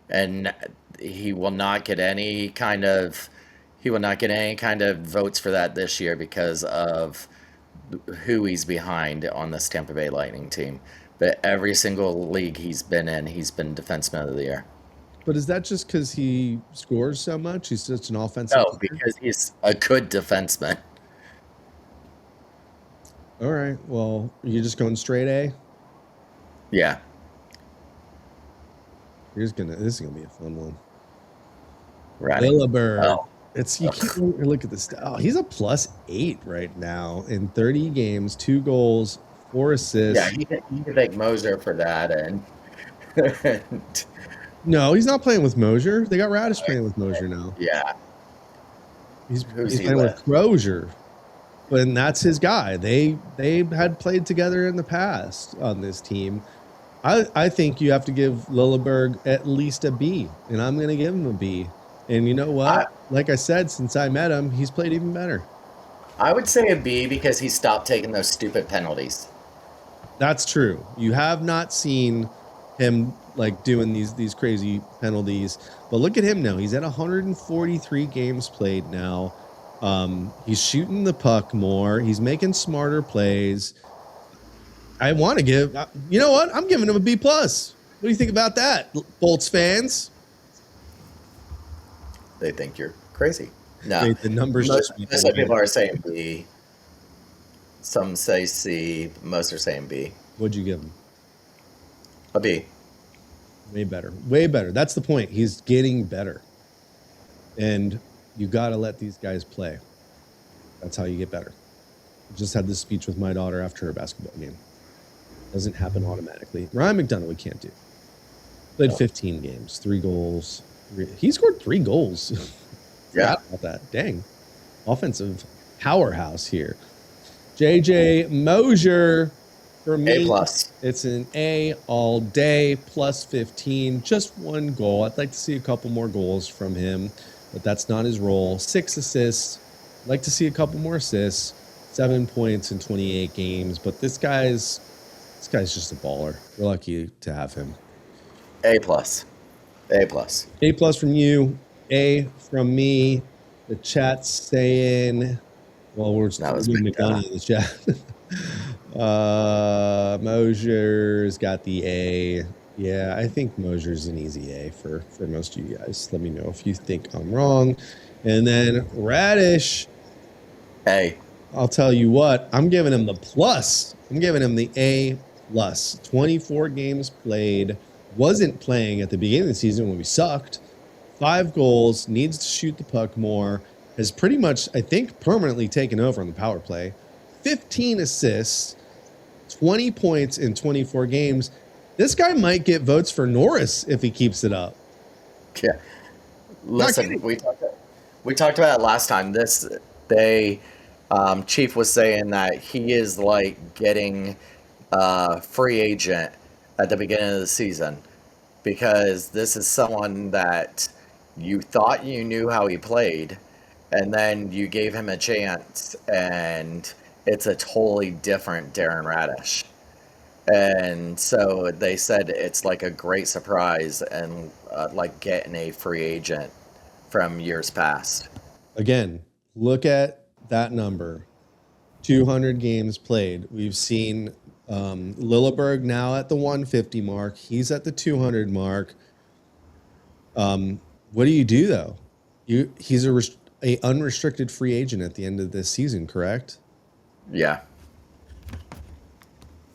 and he will not get any kind of votes for that this year because of who he's behind on this Tampa Bay Lightning team. But every single league he's been in, he's been defenseman of the year. But is that just because he scores so much? He's such an offensive player? Because he's a good defenseman. All right. Well, you're just going straight A? Yeah. This is gonna be a fun one. Right. Lilleberg. Oh. You can't look at this. Oh, he's a +8 right now in 30 games, 2 goals, 4 assists. Yeah, you can thank Moser for that, and no, he's not playing with Mosier. They got Radish playing with Mosier now. Yeah. He's playing with Crozier. And that's his guy. They had played together in the past on this team. I think you have to give Lilleberg at least a B, and I'm going to give him a B. And you know what? Like I said, since I met him, he's played even better. I would say a B because he stopped taking those stupid penalties. That's true. You have not seen him like doing these crazy penalties, but look at him now. He's at 143 games played now. He's shooting the puck more. He's making smarter plays. I want to give. You know what? I'm giving him a B+. What do you think about that, Bolts fans? They think you're crazy. No, the numbers. Most people are saying B. Some say C. Most are saying B. What'd you give him? A B. Way better. Way better. That's the point. He's getting better. And you got to let these guys play. That's how you get better. I just had this speech with my daughter after her basketball game. Doesn't happen automatically. Ryan McDonough, we can't do. Played 15 games, 3 goals. He scored 3 goals. Yeah. About that. Dang. Offensive powerhouse here. JJ Mosier. For me, A+. It's an A all day, +15, just 1 goal. I'd like to see a couple more goals from him, but that's not his role. 6 assists. I'd like to see a couple more assists. 7 points in 28 games, but this guy's just a baller. We're lucky to have him. A+. A+ from you. A from me. The chat's saying, well, we're doing McDonough in the chat. Mosier's got the A. Yeah, I think Mosier's an easy A for most of you guys. Let me know if you think I'm wrong. And then Radish. A. I'll tell you what, I'm giving him the plus. I'm giving him the A+. 24 games played. Wasn't playing at the beginning of the season when we sucked. 5 goals, needs to shoot the puck more. Has pretty much, I think, permanently taken over on the power play. 15 assists, 20 points in 24 games. This guy might get votes for Norris if he keeps it up. Yeah. Listen, we talked about it last time. Chief was saying that he is like getting a free agent at the beginning of the season because this is someone that you thought you knew how he played, and then you gave him a chance, and it's a totally different Darren Radish. And so they said it's like a great surprise and like getting a free agent from years past. Again, look at that number. 200 games played. We've seen Lilleberg now at the 150 mark. He's at the 200 mark. What do you do, though? He's a unrestricted free agent at the end of this season, correct? Yeah.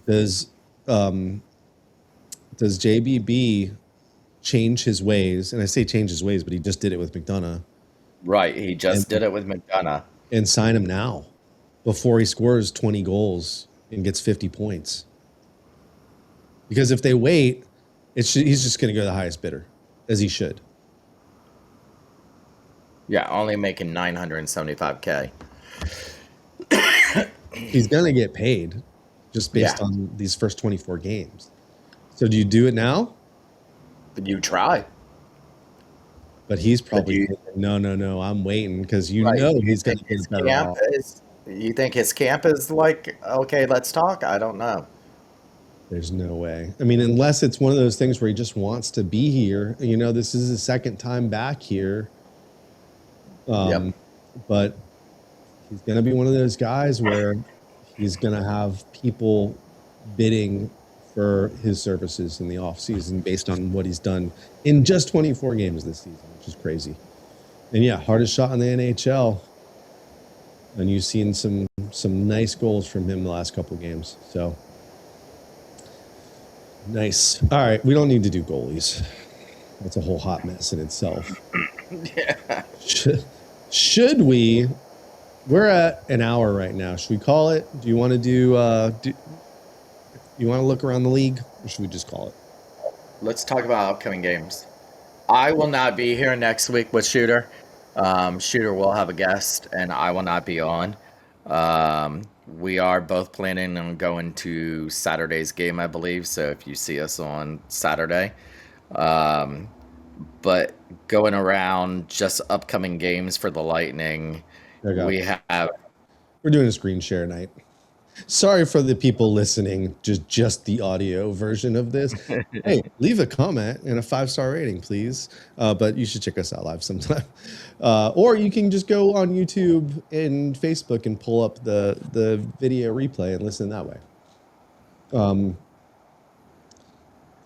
Does JBB change his ways? And I say change his ways, but he just did it with McDonough. Right, he just did it with McDonough. And sign him now before he scores 20 goals and gets 50 points. Because if they wait, he's just going to go the highest bidder, as he should. Yeah, only making $975K. He's going to get paid just based on these first 24 games. So do you do it now? But you try. But he's probably no. I'm waiting because know he's going to get better off. You think his camp is like, okay, let's talk? I don't know. There's no way. I mean, unless it's one of those things where he just wants to be here. You know, this is his second time back here. But he's going to be one of those guys where he's going to have people bidding for his services in the offseason based on what he's done in just 24 games this season, which is crazy. And yeah, hardest shot in the NHL. And you've seen some nice goals from him the last couple of games. So nice. All right, we don't need to do goalies. That's a whole hot mess in itself. Yeah. Should we? We're at an hour right now. Should we call it? Do you want to do you want to look around the league, or should we just call it? Let's talk about upcoming games. I will not be here next week with Shooter. Shooter will have a guest, and I will not be on. We are both planning on going to Saturday's game, I believe. So if you see us on Saturday, but going around just upcoming games for the Lightning, we're doing a screen share night. Sorry for the people listening, just the audio version of this. Hey, leave a comment and a 5-star rating, please. But you should check us out live sometime. Or you can just go on YouTube and Facebook and pull up the video replay and listen that way.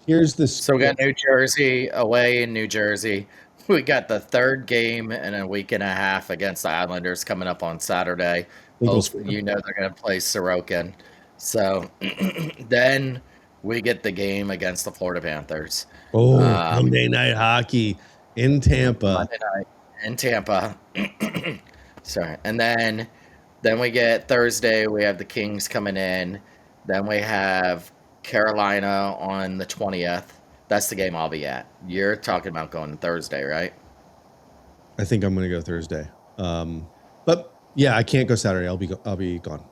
Here's the... So we got New Jersey away in New Jersey. We got the third game in a week and a half against the Islanders coming up on Saturday. You know they're going to play Sorokin. So then we get the game against the Florida Panthers. Oh, Monday night hockey in Tampa. Monday night in Tampa. Sorry. And then we get Thursday. We have the Kings coming in. Then we have Carolina on the 20th. That's the game I'll be at. You're talking about going Thursday, right? I think I'm going to go Thursday. But yeah, I can't go Saturday. I'll be gone.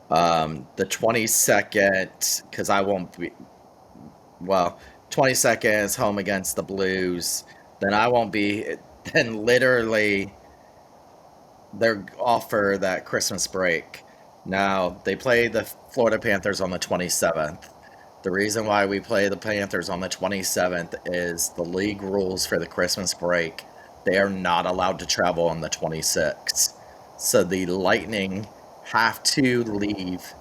The 22nd, because I won't be. Well, 22nd is home against the Blues. Then I won't be. Then literally, they're off for that Christmas break. Now they play the Florida Panthers on the 27th. The reason why we play the Panthers on the 27th is the league rules for the Christmas break. They are not allowed to travel on the 26th. So the Lightning have to leave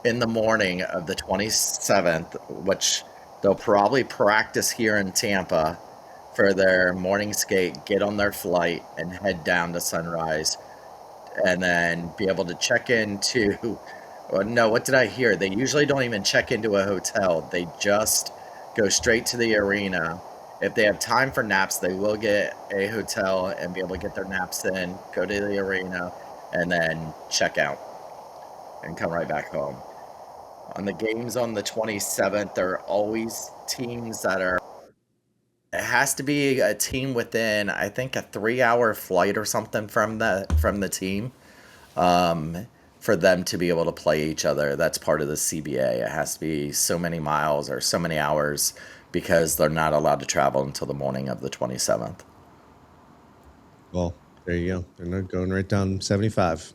in the morning of the 27th, which they'll probably practice here in Tampa for their morning skate, get on their flight, and head down to Sunrise. And then be able to check into... No, what did I hear? They usually don't even check into a hotel. They just go straight to the arena. If they have time for naps, they will get a hotel and be able to get their naps in, go to the arena, and then check out and come right back home. On the games on the 27th, there are always teams that are... It has to be a team within, I think, a 3-hour flight or something from the team. For them to be able to play each other. That's part of the CBA. It has to be so many miles or so many hours because they're not allowed to travel until the morning of the 27th. Well, there you go. They're not going right down 75.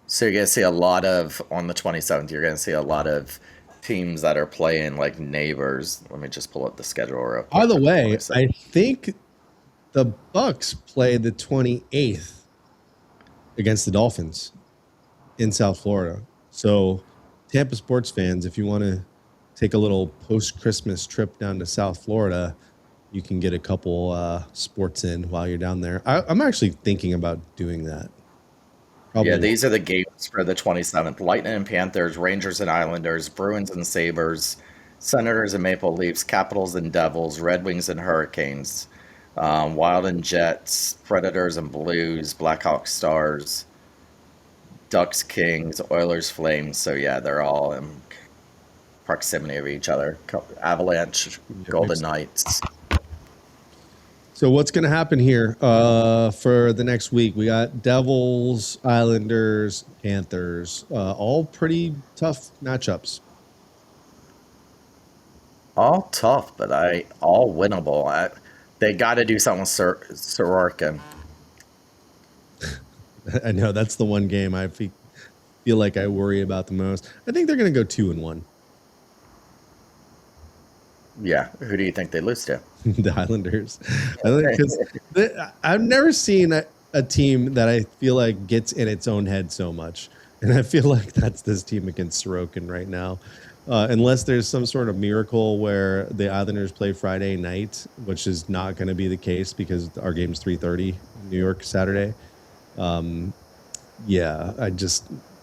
So you're going to see a lot of, on the 27th, you're going to see a lot of teams that are playing like neighbors. Let me just pull up the schedule real quick. By the way, I think the Bucks play the 28th against the Dolphins in South Florida. So Tampa sports fans, if you want to take a little post-Christmas trip down to South Florida, you can get a couple sports in while you're down there. I'm actually thinking about doing that. Probably. Yeah, these are the games for the 27th. Lightning and Panthers, Rangers and Islanders, Bruins and Sabres, Senators and Maple Leafs, Capitals and Devils, Red Wings and Hurricanes, Wild and Jets, Predators and Blues, Blackhawks Stars, Ducks, Kings, Oilers, Flames. So yeah, they're all proximity of each other. Avalanche, Golden Knights. So what's going to happen here for the next week? We got Devils, Islanders, Panthers, all pretty tough matchups. All tough, but all winnable. They got to do something with Sorokin. I know that's the one game I feel like I worry about the most. I think they're going to go 2-1. Yeah, who do you think they lose to? The Islanders. I've never seen a team that I feel like gets in its own head so much, and I feel like that's this team against Sorokin right now. Unless there's some sort of miracle where the Islanders play Friday night, which is not going to be the case because our game's 3:30 in New York Saturday. Yeah,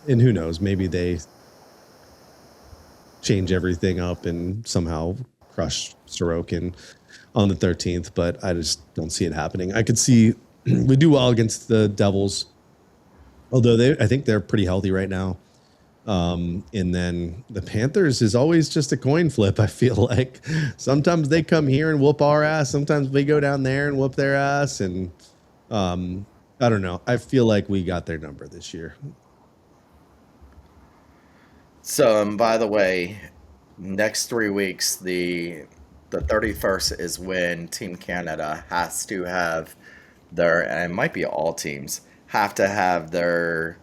and who knows, maybe they change everything up and somehow crush Sorokin on the 13th, but I just don't see it happening. I could see we do well against the Devils, although I think they're pretty healthy right now. And then the Panthers is always just a coin flip. I feel like sometimes they come here and whoop our ass. Sometimes we go down there and whoop their ass. And I don't know. I feel like we got their number this year. So, by the way, next 3 weeks, the 31st is when Team Canada has to have and it might be all teams, have to have their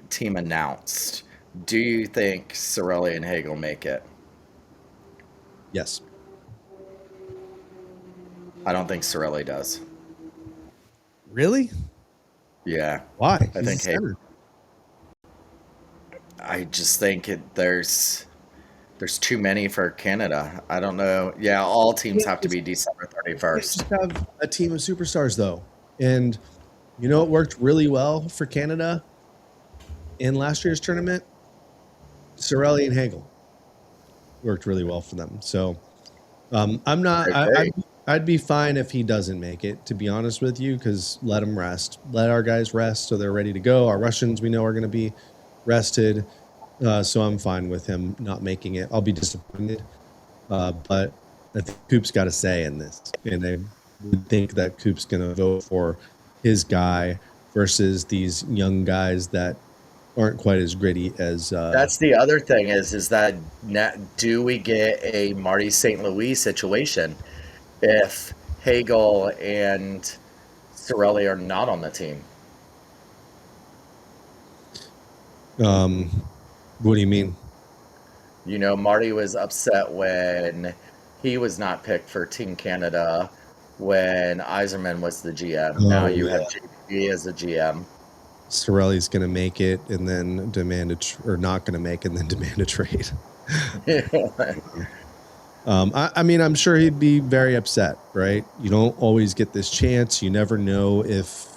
team announced. Do you think Cirelli and Hagel make it? Yes. I don't think Cirelli does. Really? Yeah. Why? I think Hagel. I just think there's too many for Canada. I don't know. Yeah, all teams have to be December 31st. Just have a team of superstars, though. And you know what worked really well for Canada in last year's tournament? Cirelli and Hagel worked really well for them. So I'm not. I'd be fine if he doesn't make it, to be honest with you, because let him rest. Let our guys rest so they're ready to go. Our Russians, we know, are going to be rested. So I'm fine with him not making it. I'll be disappointed. But I think Coop's got a say in this. And I would think that Coop's going to vote for his guy versus these young guys that aren't quite as gritty as... That's the other thing is that do we get a Marty St. Louis situation if Hagel and Cirelli are not on the team? What do you mean? You know, Marty was upset when he was not picked for Team Canada when Yzerman was the GM. Now you have JP as the GM. Cirelli's going to make it and then not going to make it and then demand a trade. I mean, I'm sure he'd be very upset, right? You don't always get this chance. You never know if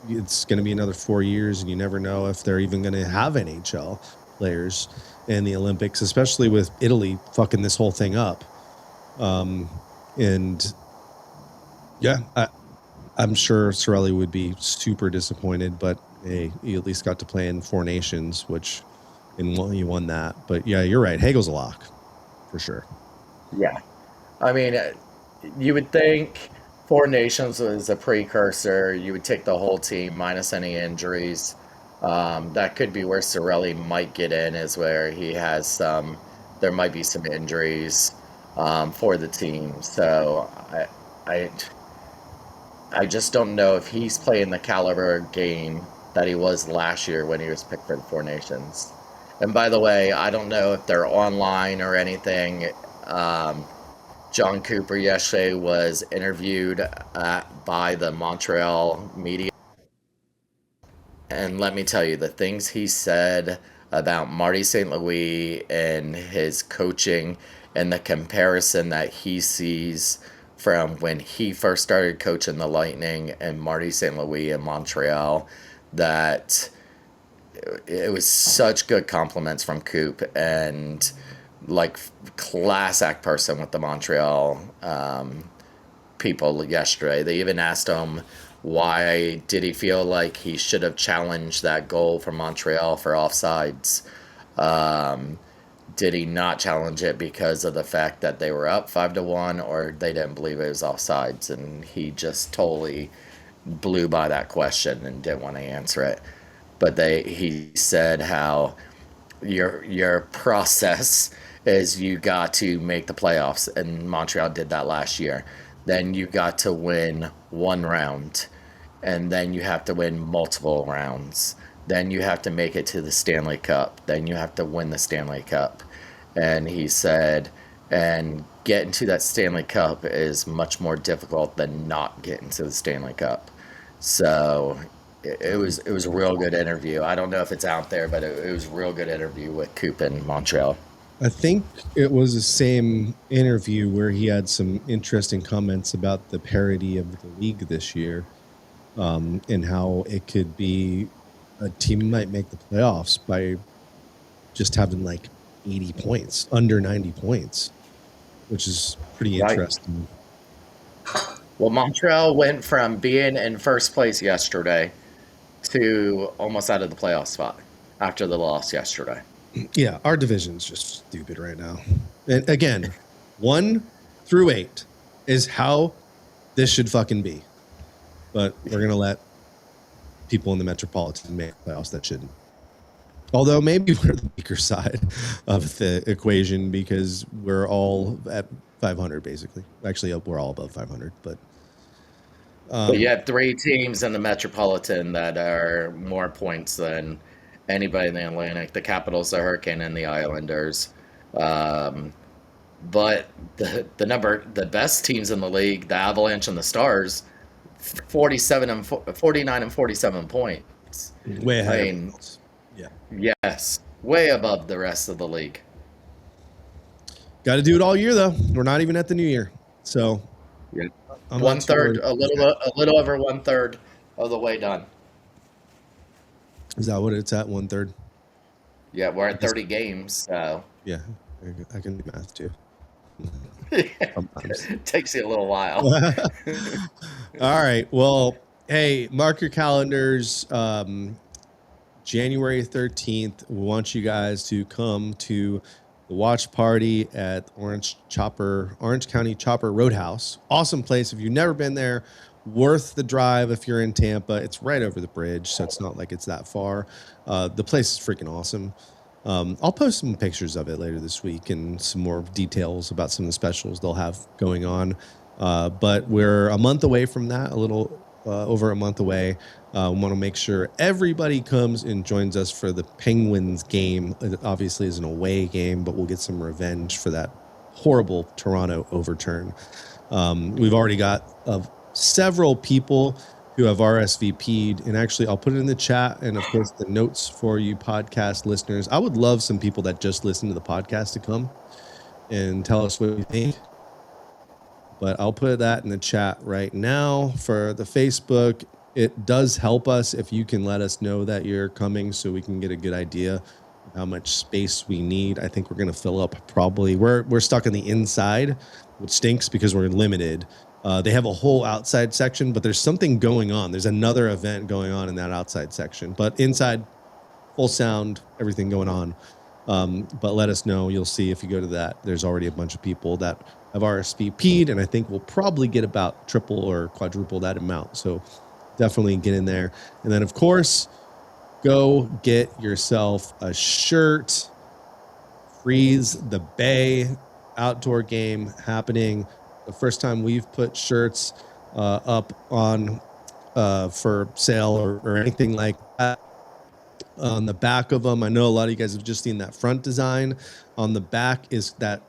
it's going to be another 4 years, and you never know if they're even going to have NHL players in the Olympics, especially with Italy fucking this whole thing up. And yeah, I'm sure Cirelli would be super disappointed, but hey, he at least got to play in Four Nations, and he won that. But yeah, you're right. Hagel's a lock for sure. Yeah. I mean, you would think Four Nations was a precursor. You would take the whole team minus any injuries. That could be where Cirelli might get in, is where he has there might be some injuries for the team. So I just don't know if he's playing the caliber game that he was last year when he was picked for the Four Nations. And by the way, I don't know if they're online or anything. John Cooper yesterday was interviewed by the Montreal media. And let me tell you, the things he said about Marty St. Louis and his coaching and the comparison that he sees from when he first started coaching the Lightning and Marty St. Louis in Montreal, that it was such good compliments from Coop, and like class act person with the Montreal people yesterday. They even asked him why did he feel like he should have challenged that goal from Montreal for offsides. did he not challenge it because of the fact that they were up 5-1, or they didn't believe it was offsides, and he just totally blew by that question and didn't want to answer it. But he said how your process is you got to make the playoffs, and Montreal did that last year. Then you got to win one round, and then you have to win multiple rounds. Then you have to make it to the Stanley Cup. Then you have to win the Stanley Cup. And he said, and getting to that Stanley Cup is much more difficult than not getting to the Stanley Cup. So it was a real good interview. I don't know if it's out there, but it was a real good interview with Coop in Montreal. I think it was the same interview where he had some interesting comments about the parity of the league this year, and how it could be a team might make the playoffs by just having like 80 points, under 90 points, which is pretty interesting. Well, Montreal went from being in first place yesterday to almost out of the playoff spot after the loss yesterday. Yeah, our division's just stupid right now. And again, 1 through 8 is how this should fucking be. But we're going to let people in the Metropolitan make playoffs that shouldn't. Although maybe we're the weaker side of the equation because we're all at 500, basically. Actually, we're all above 500, but you have 3 teams in the Metropolitan that are more points than anybody in the Atlantic: the Capitals, the Hurricane, and the Islanders. But the best teams in the league, the Avalanche and the Stars, 49 and 47 points. Way ahead. Yeah. Yes, way above the rest of the league. Got to do it all year though. We're not even at the new year, so yeah. A little over 1/3 of the way done. Is that what it's at? 1/3? Yeah, we're at 30 games. So yeah, I can do math too. It takes you a little while. All right. Well, hey, mark your calendars. January 13th, we want you guys to come to the watch party at Orange County Chopper Roadhouse. Awesome place. If you've never been there, worth the drive if you're in Tampa. It's right over the bridge, so it's not like it's that far. The place is freaking awesome. I'll post some pictures of it later this week and some more details about some of the specials they'll have going on. But we're a month away from that, a little over a month away. We want to make sure everybody comes and joins us for the Penguins game. It obviously is an away game, but we'll get some revenge for that horrible Toronto overturn. We've already got several people who have RSVP'd, and actually I'll put it in the chat and of course the notes for you podcast listeners. I would love some people that just listen to the podcast to come and tell us what you think. But I'll put that in the chat right now for the Facebook. It does help us if you can let us know that you're coming so we can get a good idea of how much space we need. I think we're going to fill up probably. We're stuck on the inside, which stinks because we're limited. They have a whole outside section, but there's something going on. There's another event going on in that outside section. But inside, full sound, everything going on. But let us know. You'll see if you go to that. There's already a bunch of people that have RSVP'd, and I think we'll probably get about triple or quadruple that amount. So definitely get in there. And then, of course, go get yourself a shirt. Freeze the Bay outdoor game happening. The first time we've put shirts up on for sale or anything like that. On the back of them, I know a lot of you guys have just seen that front design. On the back is that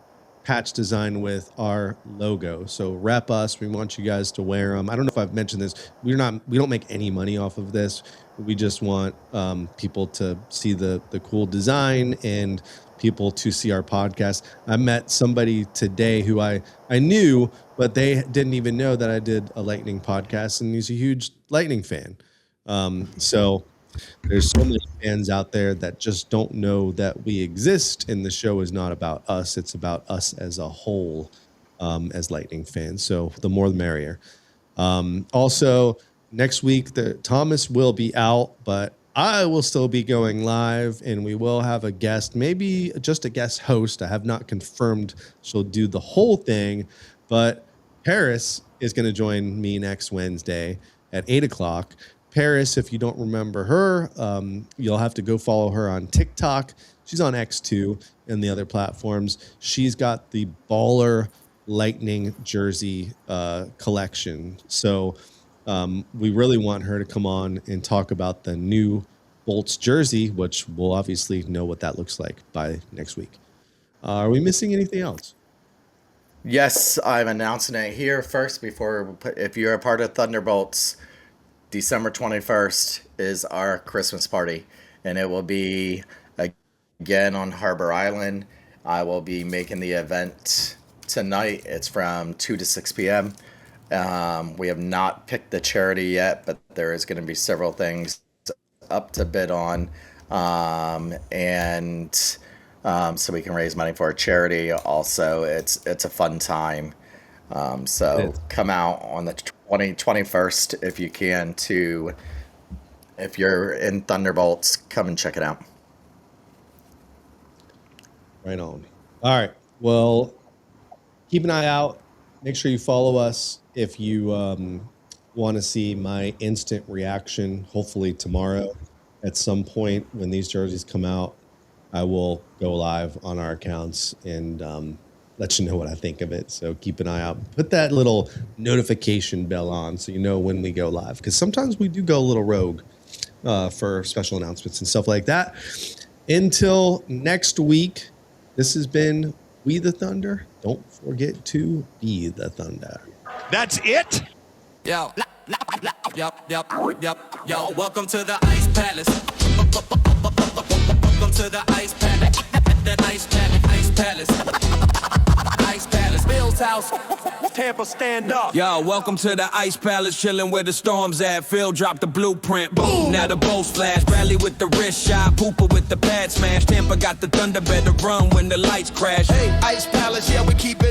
patch design with our logo. So rep us. We want you guys to wear them. I don't know if I've mentioned this. We don't make any money off of this. We just want people to see the cool design and people to see our podcast. I met somebody today who I knew, but they didn't even know that I did a Lightning podcast, and he's a huge Lightning fan. So there's so many fans out there that just don't know that we exist, and the show is not about us. It's about us as a whole, as Lightning fans. So the more the merrier. Also, next week, Thomas will be out, but I will still be going live, and we will have a guest, maybe just a guest host. I have not confirmed she'll do the whole thing, but Paris is going to join me next Wednesday at 8 o'clock. Paris, if you don't remember her, you'll have to go follow her on TikTok. She's on X2 and the other platforms. She's got the Baller Lightning jersey collection. So we really want her to come on and talk about the new Bolts jersey, which we'll obviously know what that looks like by next week. Are we missing anything else? Yes, I'm announcing it here first if you're a part of Thunderbolts, December 21st is our Christmas party, and it will be again on Harbor Island. I will be making the event tonight. It's from 2 to 6 p.m. We have not picked the charity yet, but there is going to be several things up to bid on, so we can raise money for a charity. Also, it's a fun time. So come out on the 21st if you can if you're in Thunderbolts, come and check it out. Right on. All right. Well, keep an eye out. Make sure you follow us if you want to see my instant reaction. Hopefully tomorrow at some point when these jerseys come out, I will go live on our accounts and let you know what I think of it. So keep an eye out. Put that little notification bell on so you know when we go live, because sometimes we do go a little rogue for special announcements and stuff like that. Until next week, this has been We the Thunder. Don't forget to be the Thunder. That's it? Yo, yo, welcome to the Ice Palace. Welcome to the Ice Palace. That Ice Palace, Ice Palace. Ice Palace, Bill's house. Tampa, stand up. Yo, welcome to the Ice Palace, chilling where the storm's at. Phil dropped the blueprint, boom. Now the bolts flash. Bradley with the wrist shot, Pooper with the pad smash. Tampa got the thunder, better run when the lights crash. Hey, Ice Palace, yeah,